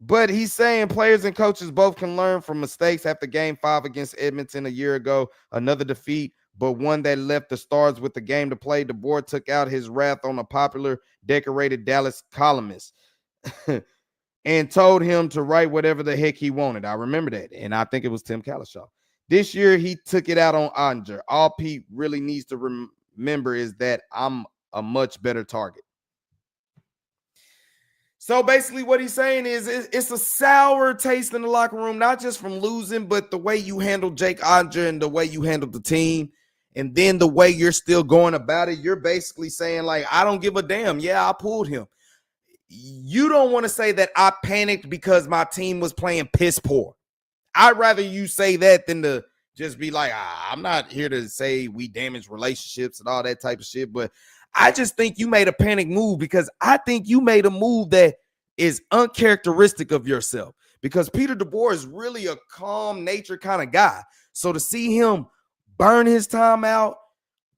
But he's saying players and coaches both can learn from mistakes after Game 5 against Edmonton a year ago, another defeat, but one that left the Stars with the game to play. DeBoer took out his wrath on a popular, decorated Dallas columnist and told him to write whatever the heck he wanted. I remember that, and I think it was Tim Kalishaw. This year, he took it out on Andre. All Pete really needs to remember is that I'm a much better target. So basically what he's saying is it's a sour taste in the locker room, not just from losing, but the way you handled Jake Andre and the way you handled the team, and then the way you're still going about it. You're basically saying, like, I don't give a damn. Yeah, I pulled him. You don't want to say that I panicked because my team was playing piss poor. I'd rather you say that than to just be like, I'm not here to say we damaged relationships and all that type of shit, but I just think you made a panic move because I think you made a move that is uncharacteristic of yourself, because Peter DeBoer is really a calm nature kind of guy. So to see him burn his time out,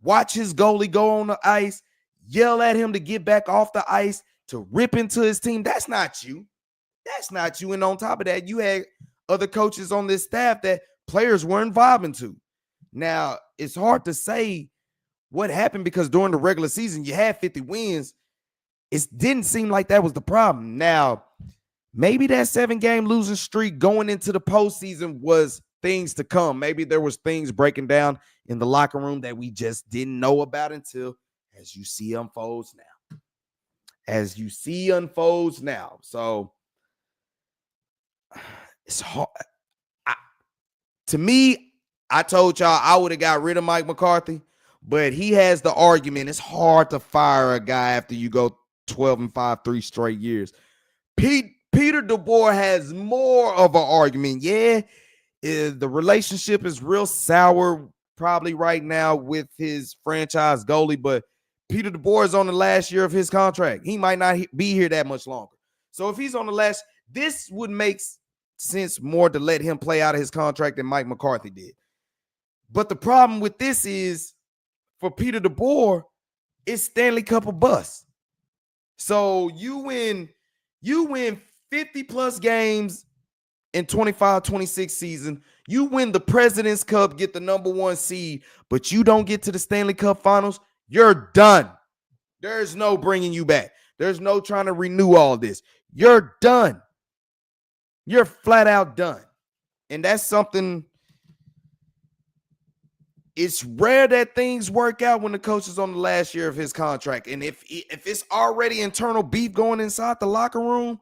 watch his goalie go on the ice, yell at him to get back off the ice, to rip into his team, that's not you. That's not you. And on top of that, you had other coaches on this staff that players weren't vibing to. Now, it's hard to say what happened because during the regular season, you had 50 wins. It didn't seem like that was the problem. Now, maybe that 7-game losing streak going into the postseason was things to come. Maybe there was things breaking down in the locker room that we just didn't know about until, as you see, unfolds now. As you see unfolds now. So it's hard. To me, I told y'all I would have got rid of Mike McCarthy, but he has the argument. It's hard to fire a guy after you go 12-5, 3 straight years. Peter DeBoer has more of an argument. Yeah, the relationship is real sour probably right now with his franchise goalie, but Peter DeBoer is on the last year of his contract. He might not be here that much longer. So if he's on the last, this would make sense more to let him play out of his contract than Mike McCarthy did. But the problem with this is, for Peter DeBoer, it's Stanley Cup or bust. So you win 50 plus games in 25-26 season. You win the President's Cup, get the number 1 seed, but you don't get to the Stanley Cup Finals. You're done. There's no bringing you back. There's no trying to renew all this. You're done. You're flat out done. And that's something. It's rare that things work out when the coach is on the last year of his contract. And if it's already internal beef going inside the locker room,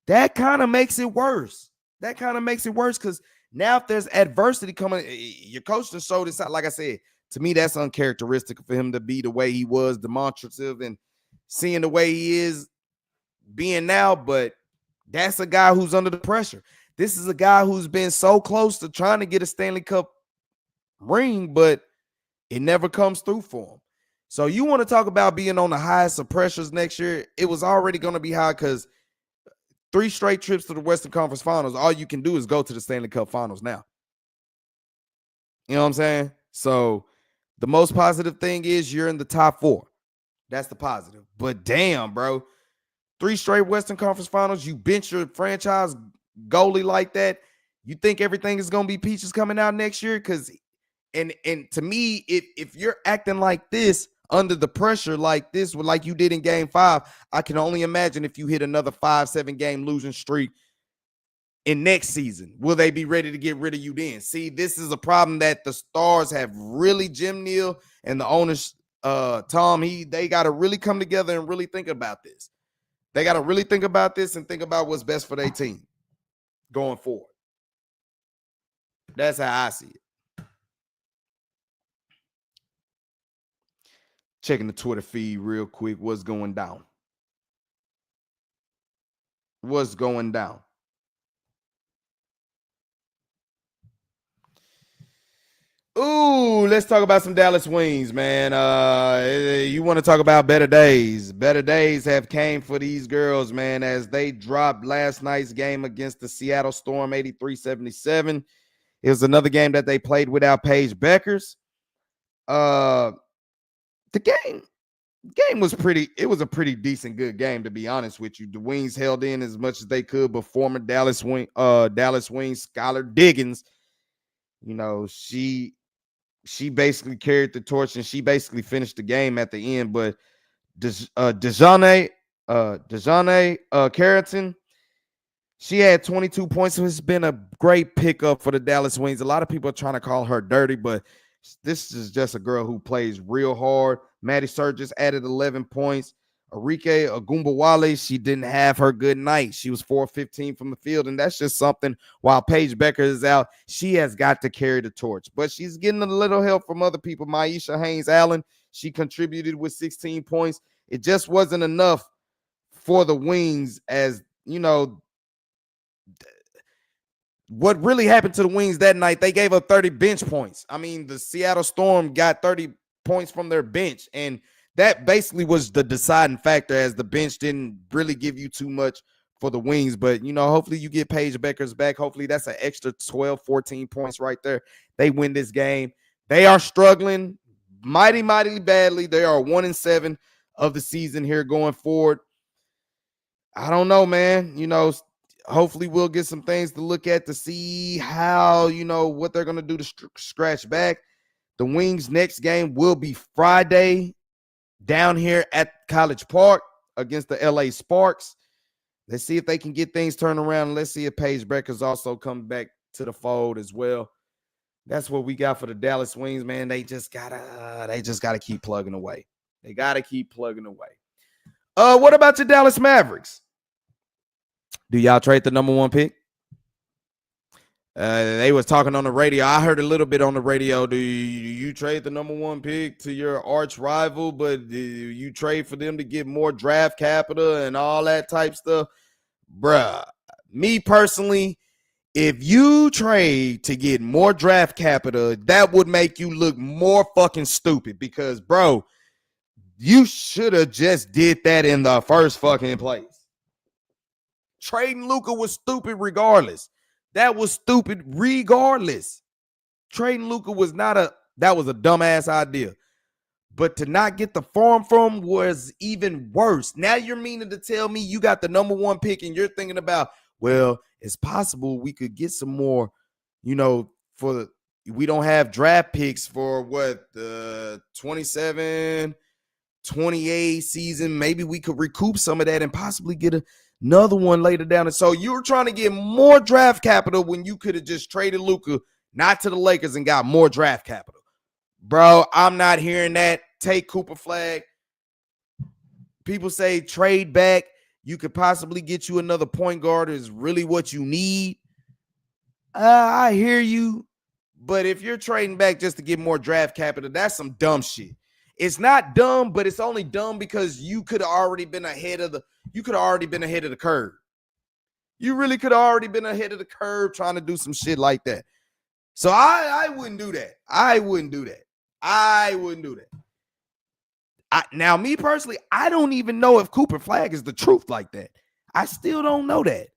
that kind of makes it worse. That kind of makes it worse because now if there's adversity coming, your coach just showed this out. Like I said, to me, that's uncharacteristic for him to be the way he was, demonstrative, and seeing the way he is being now. But that's a guy who's under the pressure. This is a guy who's been so close to trying to get a Stanley Cup ring, but it never comes through for him. So you want to talk about being on the highest of pressures next year? It was already going to be high because 3 straight trips to the Western Conference Finals, all you can do is go to the Stanley Cup Finals now. You know what I'm saying? So the most positive thing is you're in the top 4. That's the positive. But damn, bro, 3 straight Western Conference Finals. You bench your franchise goalie like that. You think everything is going to be peaches coming out next year? Because and to me, if you're acting like this under the pressure like this, like you did in Game 5, I can only imagine if you hit another 5-7 game losing streak in next season. Will they be ready to get rid of you then? See, this is a problem that the Stars have really, Jim Neal and the owners, Tom, they got to really come together and really think about this. They got to really think about this and think about what's best for their team going forward. That's how I see it. Checking the Twitter feed real quick. What's going down? What's going down? Ooh, let's talk about some Dallas Wings, man. You want to talk about better days. Better days have came for these girls, man, as they dropped last night's game against the Seattle Storm 83-77. It was another game that they played without Paige Beckers. The game was a pretty decent, good game, to be honest with you. The Wings held in as much as they could, but former Dallas Wings Skylar Diggins, she basically carried the torch and she basically finished the game at the end. But Dejanay Carrington, she had 22 points. So it's been a great pickup for the Dallas Wings. A lot of people are trying to call her dirty, but this is just a girl who plays real hard. Maddie Surgis added 11 points. Arike Agumbawale, she didn't have her good night. She was 4-15 from the field, and that's just something. While Paige Becker is out, she has got to carry the torch. But she's getting a little help from other people. Maisha Haynes-Allen, she contributed with 16 points. It just wasn't enough for the Wings, as, what really happened to the Wings that night, they gave up 30 bench points. I mean, the Seattle Storm got 30 points from their bench, and that basically was the deciding factor, as the bench didn't really give you too much for the Wings. But, hopefully you get Paige Beckers back. Hopefully that's an extra 12, 14 points right there. They win this game. They are struggling mighty, mighty badly. They are 1-7 of the season here going forward. I don't know, man. Hopefully we'll get some things to look at to see how, what they're going to do to scratch back. The Wings' next game will be Friday down here at College Park against the LA Sparks. Let's see if they can get things turned around. Let's see if Paige Beckers also comes back to the fold as well. That's what we got for the Dallas Wings, man. They just gotta keep plugging away. They gotta keep plugging away. What about your Dallas Mavericks? Do y'all trade the number 1 pick? They was talking on the radio. I heard a little bit on the radio. Do you trade the number 1 pick to your arch rival, but do you trade for them to get more draft capital and all that type stuff? Bruh, me personally, if you trade to get more draft capital, that would make you look more fucking stupid, because, bro, you should have just did that in the first fucking place. Trading Luka was stupid regardless. That was stupid regardless. Trading Luka was that was a dumbass idea. But to not get the farm from was even worse. Now you're meaning to tell me you got the number 1 pick and you're thinking about, well, it's possible we could get some more, we don't have draft picks for the 27, 28 season. Maybe we could recoup some of that and possibly get another one later down. And so you were trying to get more draft capital when you could have just traded Luka, not to the Lakers, and got more draft capital. Bro, I'm not hearing that. Take Cooper Flag. People say trade back. You could possibly get you another point guard is really what you need. I hear you. But if you're trading back just to get more draft capital, that's some dumb shit. It's not dumb, but it's only dumb because you could have already been ahead of the curve. You really could have already been ahead of the curve trying to do some shit like that. So I wouldn't do that. I wouldn't do that. Now, me personally, I don't even know if Cooper Flag is the truth like that. I still don't know that.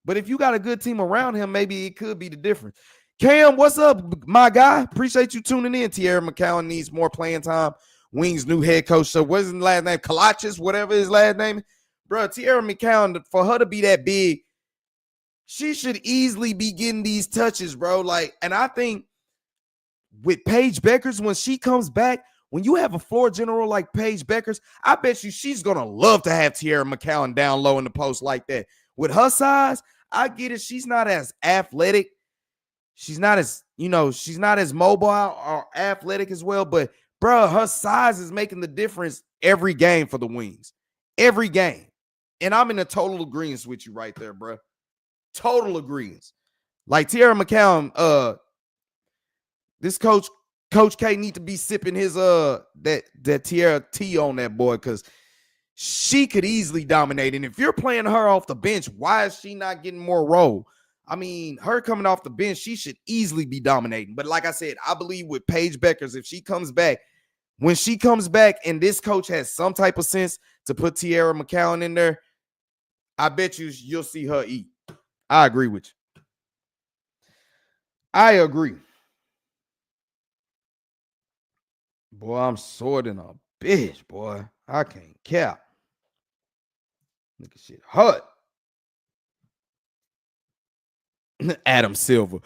But if you got a good team around him, maybe it could be the difference. Cam, what's up, my guy? Appreciate you tuning in. Tierra McCowan needs more playing time. Wings' new head coach. So what's his last name? Kalachis, whatever his last name. bro, Tierra McCown, for her to be that big, she should easily be getting these touches, bro. Like, and I think with Paige Beckers, when she comes back, when you have a floor general like Paige Beckers, I bet you she's gonna love to have Tierra McCown down low in the post like that. With her size, I get it. She's not as athletic. She's not as, she's not as mobile or athletic as well. But, bro, her size is making the difference every game for the Wings. Every game. And I'm in a total agreement with you right there, bro. Total agreement. Like Tierra McCown, this Coach K need to be sipping his that Tierra T on that boy, because she could easily dominate. And if you're playing her off the bench, why is she not getting more role? I mean, her coming off the bench, she should easily be dominating. But like I said, I believe with Paige Beckers, if she comes back, when she comes back and this coach has some type of sense to put Tierra McCown in there, I bet you'll see her eat. I agree with you. I agree. Boy, I'm sorting a bitch, boy. I can't cap. Look at shit hurt. Adam Silver.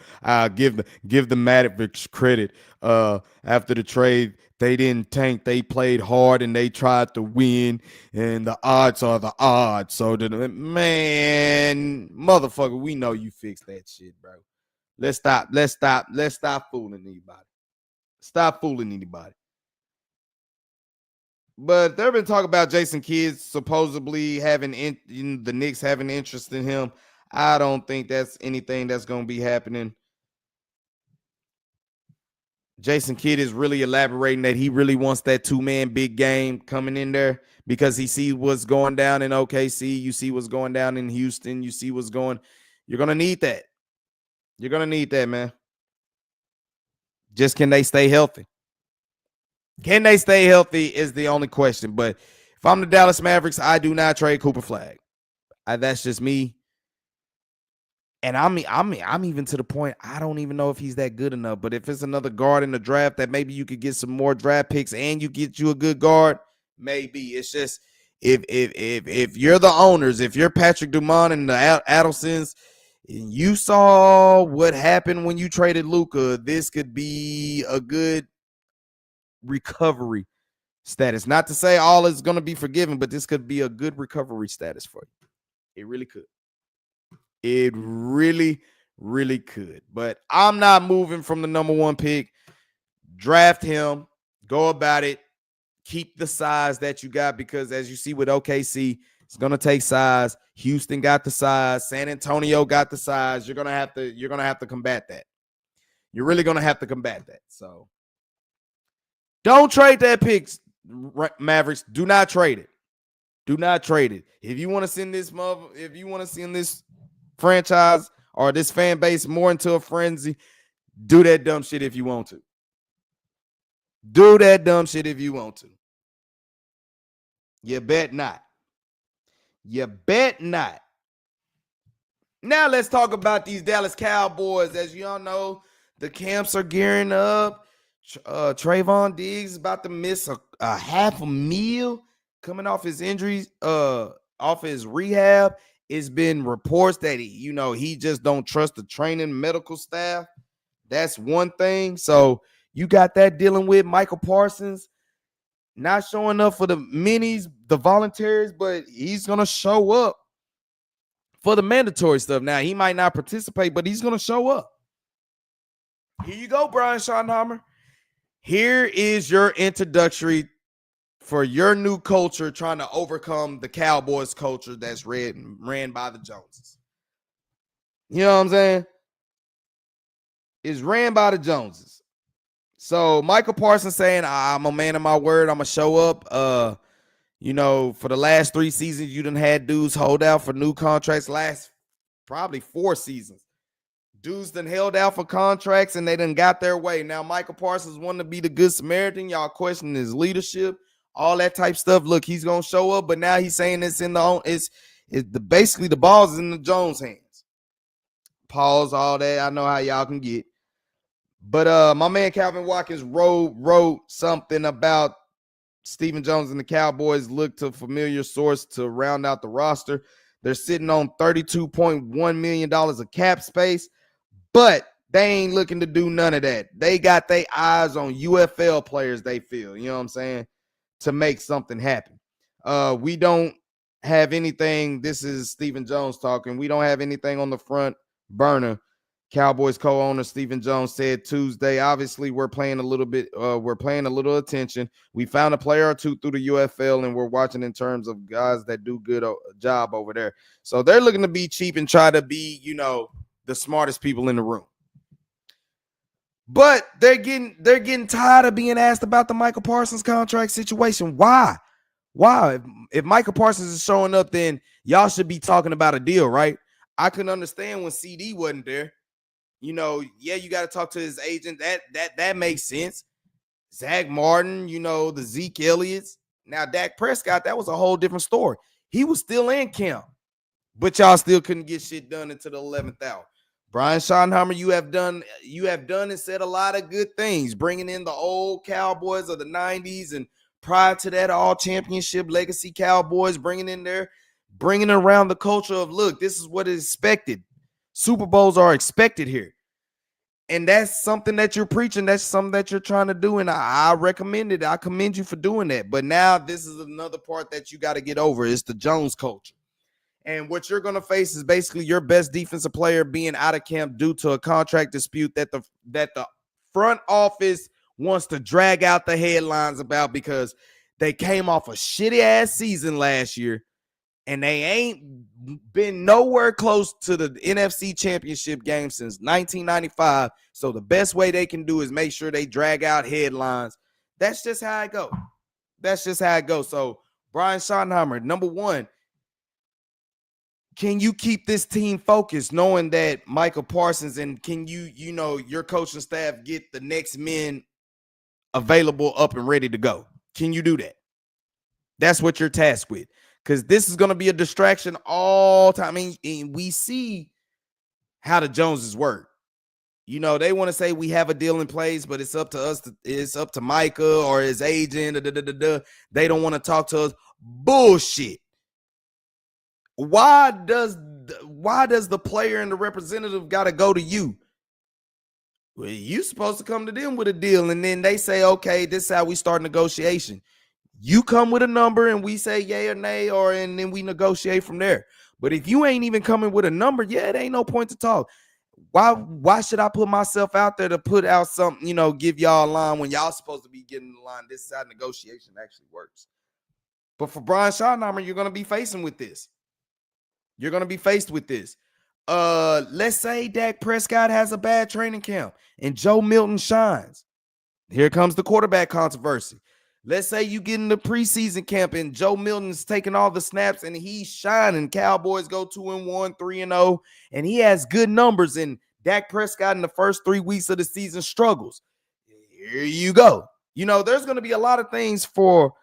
Give the Mavericks credit. After the trade, they didn't tank. They played hard and they tried to win. And the odds are the odds. So man, motherfucker, we know you fixed that shit, bro. Let's stop fooling anybody. Stop fooling anybody. But they've been talking about Jason Kidd supposedly having the Knicks having interest in him. I don't think that's anything that's going to be happening. Jason Kidd is really elaborating that he really wants that two-man big game coming in there because he sees what's going down in OKC. You see what's going down in Houston. You see what's going. You're going to need that. You're going to need that, man. Just can they stay healthy? Can they stay healthy is the only question. But if I'm the Dallas Mavericks, I do not trade Cooper Flag. That's just me. And I'm even to the point, I don't even know if he's that good enough. But if it's another guard in the draft that maybe you could get some more draft picks and you get you a good guard, maybe. It's just if you're the owners, if you're Patrick Dumont and the Adelsons, and you saw what happened when you traded Luka, this could be a good recovery status. Not to say all is going to be forgiven, but this could be a good recovery status for you. It really could. It really, really could. But I'm not moving from the number one pick. Draft him. Go about it. Keep the size that you got, because as you see with OKC, it's going to take size. Houston got the size. San Antonio got the size. You're going to have to combat that. You're really going to have to combat that. So don't trade that pick, Mavericks. Do not trade it. Do not trade it. If you want to send this franchise or this fan base more into a frenzy, do that dumb shit if you want to. Do that dumb shit if you want to. You bet not. You bet not. Now let's talk about these Dallas Cowboys. As you all know, the camps are gearing up. Trayvon Diggs is about to miss a $500,000 coming off his injuries, off his rehab. It's been reports that he just don't trust the training medical staff. That's one thing. So you got that dealing with Michael Parsons not showing up for the minis, the volunteers, but he's gonna show up for the mandatory stuff. Now he might not participate, but he's gonna show up. Here you go, Brian Schottenheimer. Here is your introductory for your new culture trying to overcome the Cowboys culture that's ran by the Joneses. You know what I'm saying? It's ran by the Joneses. So Michael Parsons saying, I'm a man of my word. I'm going to show up. For the last 3 seasons, you done had dudes hold out for new contracts. Last probably 4 seasons. Dudes done held out for contracts and they done got their way. Now Michael Parsons wanted to be the good Samaritan. Y'all questioning his leadership, all that type stuff. Look, he's gonna show up, but now he's saying basically the ball's in the Jones hands. Pause all that. I know how y'all can get. But my man Calvin Watkins wrote something about Stephen Jones and the Cowboys look to a familiar source to round out the roster. They're sitting on $32.1 million of cap space, but they ain't looking to do none of that. They got their eyes on UFL players, they feel, you know what I'm saying, to make something happen. We don't have anything. This is Stephen Jones talking. We don't have anything on the front burner. Cowboys co-owner Stephen Jones said Tuesday, obviously we're paying a little attention. We found a player or two through the UFL, and we're watching in terms of guys that do good job over there. So they're looking to be cheap and try to be, the smartest people in the room. But they're getting tired of being asked about the Michael Parsons contract situation. Why? If Michael Parsons is showing up, then y'all should be talking about a deal, right? I couldn't understand when CD wasn't there. You got to talk to his agent. That makes sense. Zach Martin, the Zeke Elliott's. Now, Dak Prescott, that was a whole different story. He was still in camp, but y'all still couldn't get shit done until the 11th hour. Brian Schottenheimer, you have done and said a lot of good things, bringing in the old Cowboys of the 90s and prior to that, all championship legacy Cowboys, bringing around the culture of, look, this is what is expected. Super Bowls are expected here. And that's something that you're preaching. That's something that you're trying to do. And I recommend it. I commend you for doing that. But now this is another part that you got to get over. It's the Jones culture. And what you're going to face is basically your best defensive player being out of camp due to a contract dispute that the front office wants to drag out the headlines about because they came off a shitty-ass season last year, and they ain't been nowhere close to the NFC Championship game since 1995. So the best way they can do is make sure they drag out headlines. That's just how it goes. So, Brian Schottenheimer, number one, can you keep this team focused knowing that Michael Parsons, and can you, your coaching staff get the next men available up and ready to go? Can you do that? That's what you're tasked with, because this is going to be a distraction all time. I mean, we see how the Joneses work. They want to say we have a deal in place, but it's up to us. It's up to Micah or his agent. They don't want to talk to us. Bullshit. Why does the player and the representative got to go to you? Well, you supposed to come to them with a deal, and then they say, okay, this is how we start negotiation. You come with a number, and we say yay or nay, and then we negotiate from there. But if you ain't even coming with a number, it ain't no point to talk. Why should I put myself out there to put out something, give y'all a line when y'all supposed to be getting the line? This is how negotiation actually works. But for Brian Schottenheimer, you're going to be facing with this. You're going to be faced with this. Let's say Dak Prescott has a bad training camp and Joe Milton shines. Here comes the quarterback controversy. Let's say you get in the preseason camp and Joe Milton's taking all the snaps and he's shining. Cowboys go 2-1, 3-0, and he has good numbers. And Dak Prescott in the first 3 weeks of the season struggles. Here you go. There's going to be a lot of things for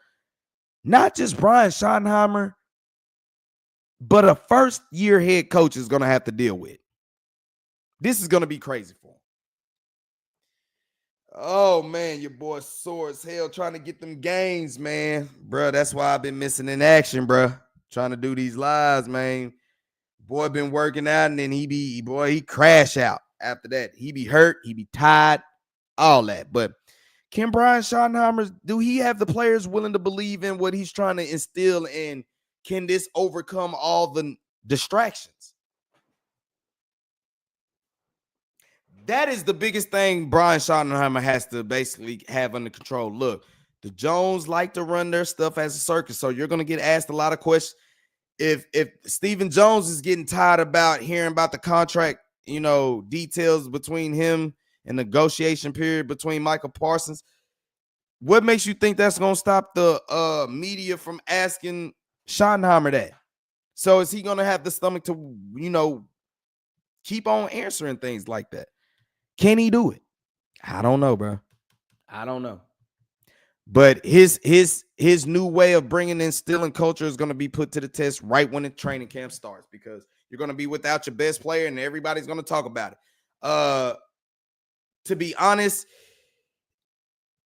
not just Brian Schottenheimer, but a first-year head coach is going to have to deal with. This is going to be crazy for him. Oh, man, your boy sore as hell trying to get them games, man. Bro, that's why I've been missing in action, bro. Trying to do these lives, man. Boy been working out, and then he crash out after that. He be hurt, he be tired, all that. But can Brian Schottenheimer, do he have the players willing to believe in what he's trying to instill, and can this overcome all the distractions? That is the biggest thing Brian Schottenheimer has to basically have under control. Look, the Jones like to run their stuff as a circus, so you're going to get asked a lot of questions. If Stephen Jones is getting tired about hearing about the contract, details between him and negotiation period between Michael Parsons, what makes you think that's going to stop the media from asking Schottenheimer that? So is he going to have the stomach to, keep on answering things like that? Can he do it? I don't know, bro. I don't know. But his new way of bringing in instilling culture is going to be put to the test right when the training camp starts, because you're going to be without your best player and everybody's going to talk about it. To be honest,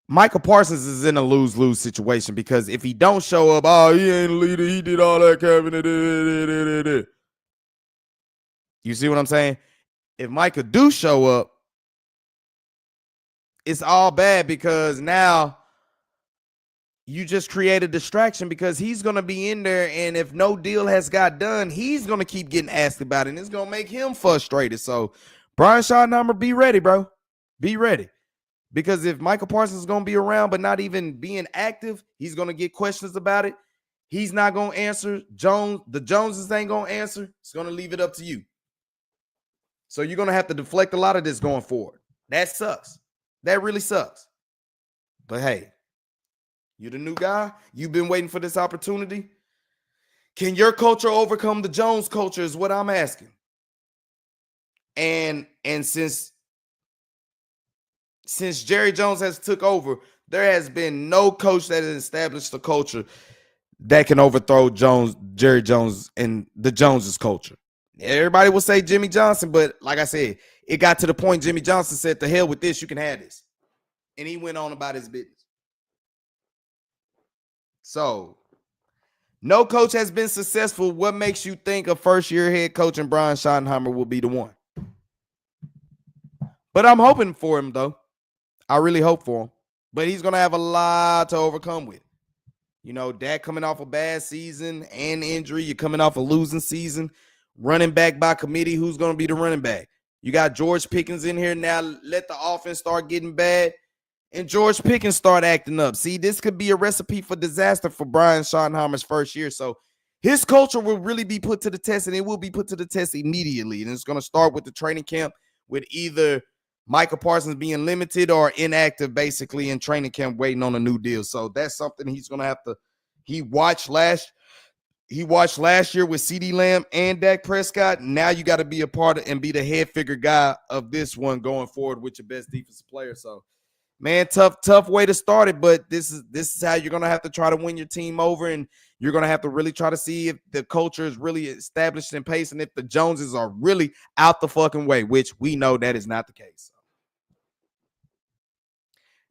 Michael Parsons is in a lose-lose situation because if he don't show up, oh, he ain't a leader. He did all that, Kevin. You see what I'm saying? If Micah do show up, it's all bad because now you just create a distraction because he's going to be in there, and if no deal has got done, he's going to keep getting asked about it, and it's going to make him frustrated. So, Brian Schottenheimer, be ready, bro. Be ready. Because if Michael Parsons is going to be around but not even being active, he's going to get questions about it. He's not going to answer. The Joneses ain't going to answer. It's going to leave it up to you. So you're going to have to deflect a lot of this going forward. That sucks. That really sucks. But hey, you're the new guy. You've been waiting for this opportunity. Can your culture overcome the Jones culture is what I'm asking. And since Jerry Jones has took over, there has been no coach that has established a culture that can overthrow Jerry Jones and the Joneses culture. Everybody will say Jimmy Johnson, but like I said, it got to the point Jimmy Johnson said, "The hell with this, you can have this." And he went on about his business. So, no coach has been successful. What makes you think a first-year head coach and Brian Schottenheimer will be the one? But I'm hoping for him, though. I really hope for him. But he's going to have a lot to overcome with. You know, Dak coming off a bad season and injury. You're coming off a losing season. Running back by committee. Who's going to be the running back? You got George Pickens in here now. Let the offense start getting bad. And George Pickens start acting up. See, this could be a recipe for disaster for Brian Schottenheimer's first year. So his culture will really be put to the test, and it will be put to the test immediately. And it's going to start with the training camp with either Michael Parsons being limited or inactive basically in training camp waiting on a new deal. So that's something he's going to have to – he watched last year with CeeDee Lamb and Dak Prescott. Now you got to be a part of and be the head figure guy of this one going forward with your best defensive player. So, man, tough way to start it, but this is how you're going to have to try to win your team over, and you're going to have to really try to see if the culture is really established in pace and if the Joneses are really out the fucking way, which we know that is not the case.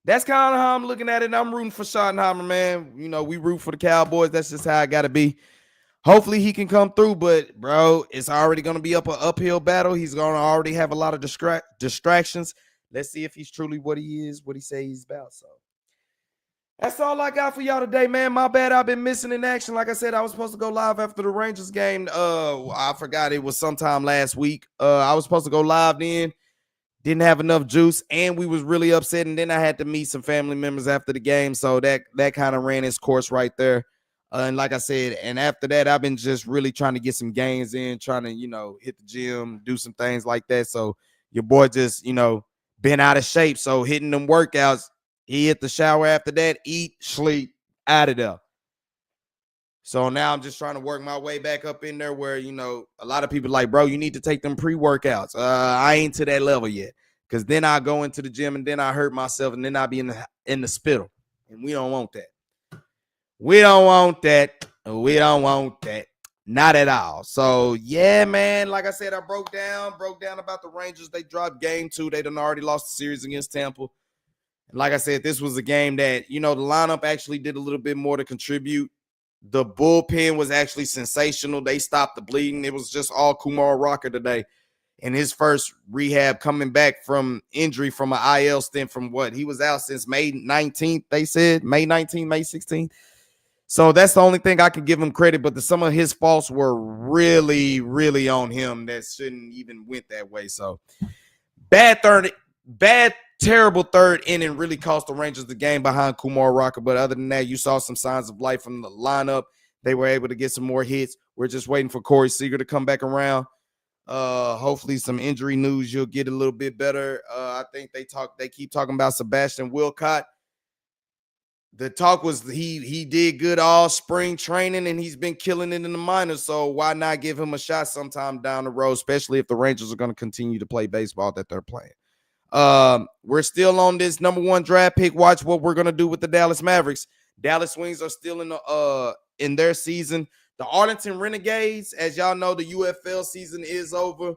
That's kind of how I'm looking at it. I'm rooting for Schottenheimer, man. You know, we root for the Cowboys. That's just how I got to be. Hopefully he can come through, but, bro, it's already going to be an uphill battle. He's going to already have a lot of distractions. Let's see if he's truly what he is, what he say he's about. So that's all I got for y'all today, man. My bad. I've been missing in action. Like I said, I was supposed to go live after the Rangers game. I forgot it was sometime last week. I was supposed to go live then. Didn't have enough juice, and we was really upset. And then I had to meet some family members after the game, so that kind of ran its course right there. And like I said, and after that, I've been just really trying to get some gains in, trying to, you know, hit the gym, do some things like that. So your boy just, you know, been out of shape. So hitting them workouts, he hit the shower after that, eat, sleep, out of there. So now I'm just trying to work my way back up in there where, you know, a lot of people like, bro, you need to take them pre-workouts. I ain't to that level yet, because then I go into the gym and then I hurt myself and then I'll be in the spittle. And we don't want that. We don't want that. We don't want that. Not at all. So, yeah, man, like I said, I broke down about the Rangers. They dropped game 2. They done already lost the series against Tampa. And like I said, this was a game that, you know, the lineup actually did a little bit more to contribute. The bullpen was actually sensational. They stopped the bleeding. It was just all Kumar Rocker today. And his first rehab coming back from injury from an IL stint from what? He was out since May 19th, they said. May 19th, May 16th. So that's the only thing I can give him credit. But some of his faults were really, really on him that shouldn't even went that way. So terrible third inning really cost the Rangers the game behind Kumar Rocker. But other than that, you saw some signs of life from the lineup. They were able to get some more hits. We're just waiting for Corey Seager to come back around. Hopefully some injury news, you'll get a little bit better. I think they keep talking about Sebastian Wilcott. The talk was he did good all spring training and he's been killing it in the minors. So why not give him a shot sometime down the road, especially if the Rangers are going to continue to play baseball that they're playing. We're still on this number 1 draft pick. Watch what we're going to do with the Dallas Mavericks. Dallas Wings are still in their season. The Arlington Renegades, as y'all know, the UFL season is over.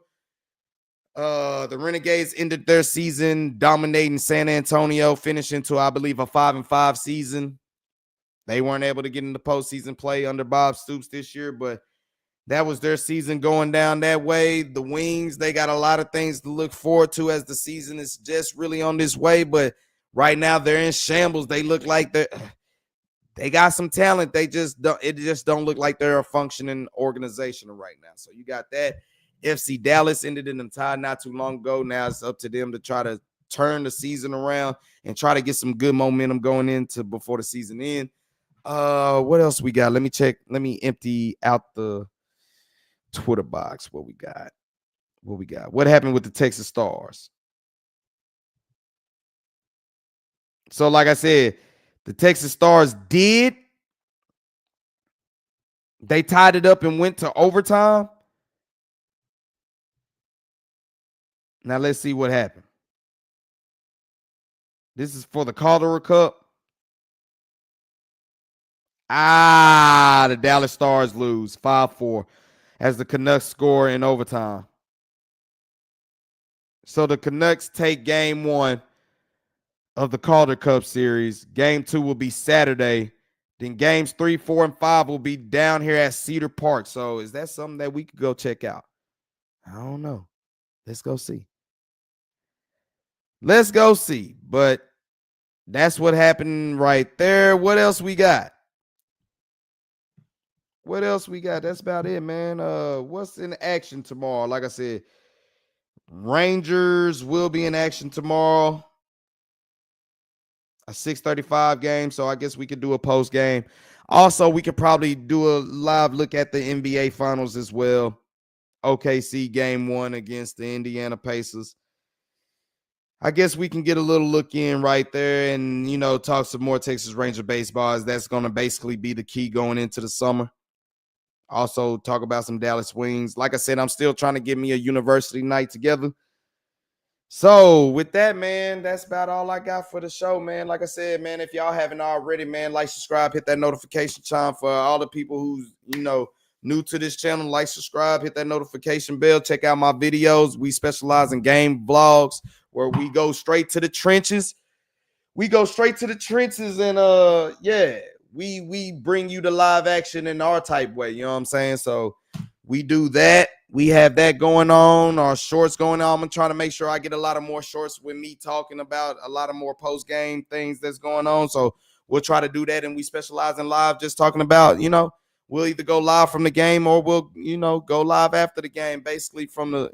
The Renegades ended their season dominating San Antonio, finishing to, I believe, a 5-5 season. They weren't able to get into postseason play under Bob Stoops this year, but that was their season going down that way. The Wings, they got a lot of things to look forward to as the season is just really on this way, but right now they're in shambles. They look like they got some talent. It just don't look like they're a functioning organization right now. So you got that. FC Dallas ended in the tie not too long ago. Now it's up to them to try to turn the season around and try to get some good momentum going into before the season ends. What else we got? Let me check. Let me empty out the Twitter box. What we got? What happened with the Texas Stars? So, like I said, the Texas Stars they tied it up and went to overtime. Now let's see what happened. This is for the Calder Cup. The Dallas Stars lose 5-4 as the Canucks score in overtime. So the Canucks take game 1 of the Calder Cup series. Game 2 will be Saturday. Then games 3, 4, and 5 will be down here at Cedar Park. So is that something that we could go check out? I don't know. Let's go see. But that's what happened right there. What else we got? That's about it, man. What's in action tomorrow? Like I said, Rangers will be in action tomorrow. A 6:35 game, so I guess we could do a post game. Also, we could probably do a live look at the NBA Finals as well. OKC game 1 against the Indiana Pacers. I guess we can get a little look in right there and, talk some more Texas Ranger baseball, as that's going to basically be the key going into the summer. Also, talk about some Dallas Wings. Like I said, I'm still trying to get me a university night together. So, with that, man, that's about all I got for the show, man. Like I said, man, if y'all haven't already, man, like, subscribe, hit that notification chime for all the people who's, new to this channel. Like, subscribe, hit that notification bell. Check out my videos. We specialize in game vlogs where we go straight to the trenches. And, we bring you the live action in our type way. You know what I'm saying? So we do that. We have that going on. Our shorts going on. I'm trying to make sure I get a lot of more shorts with me talking about a lot of more post-game things that's going on. So we'll try to do that. And we specialize in live, just talking about, we'll either go live from the game or we'll, go live after the game, basically from the,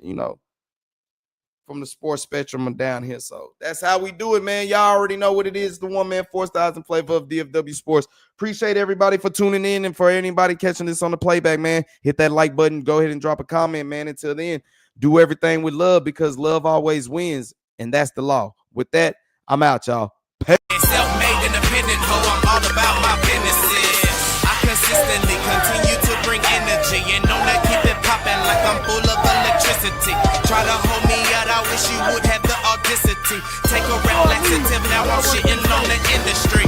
from the sports spectrum down here. So that's how we do it, man. Y'all already know what it is. The one-man force styles and flavor of DFW Sports. Appreciate everybody for tuning in, and for anybody catching this on the playback, man, hit that like button. Go ahead and drop a comment, man. Until then, do everything with love, because love always wins, and that's the law. With that, I'm out, y'all. Self-made independent hoe, I'm all about my businesses. I consistently continue to bring energy and on that keep it popping like I'm full of electricity. Try to hold me out, I wish you would have the audacity. Take a rap laxative, now I'm shitting on the industry.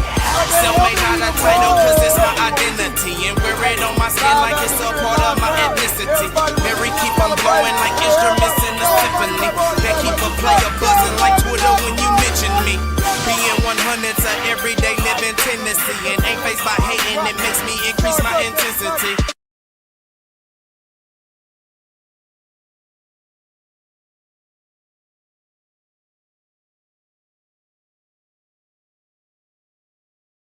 Self-made not a title, cause it's my identity, and wear it on my skin like it's a part of my ethnicity. Mary keep on blowing like instruments in a symphony. That keep a player buzzing like Twitter when you mention me. Being 100's a everyday living tendency, and ain't faced by hating, it makes me increase my intensity.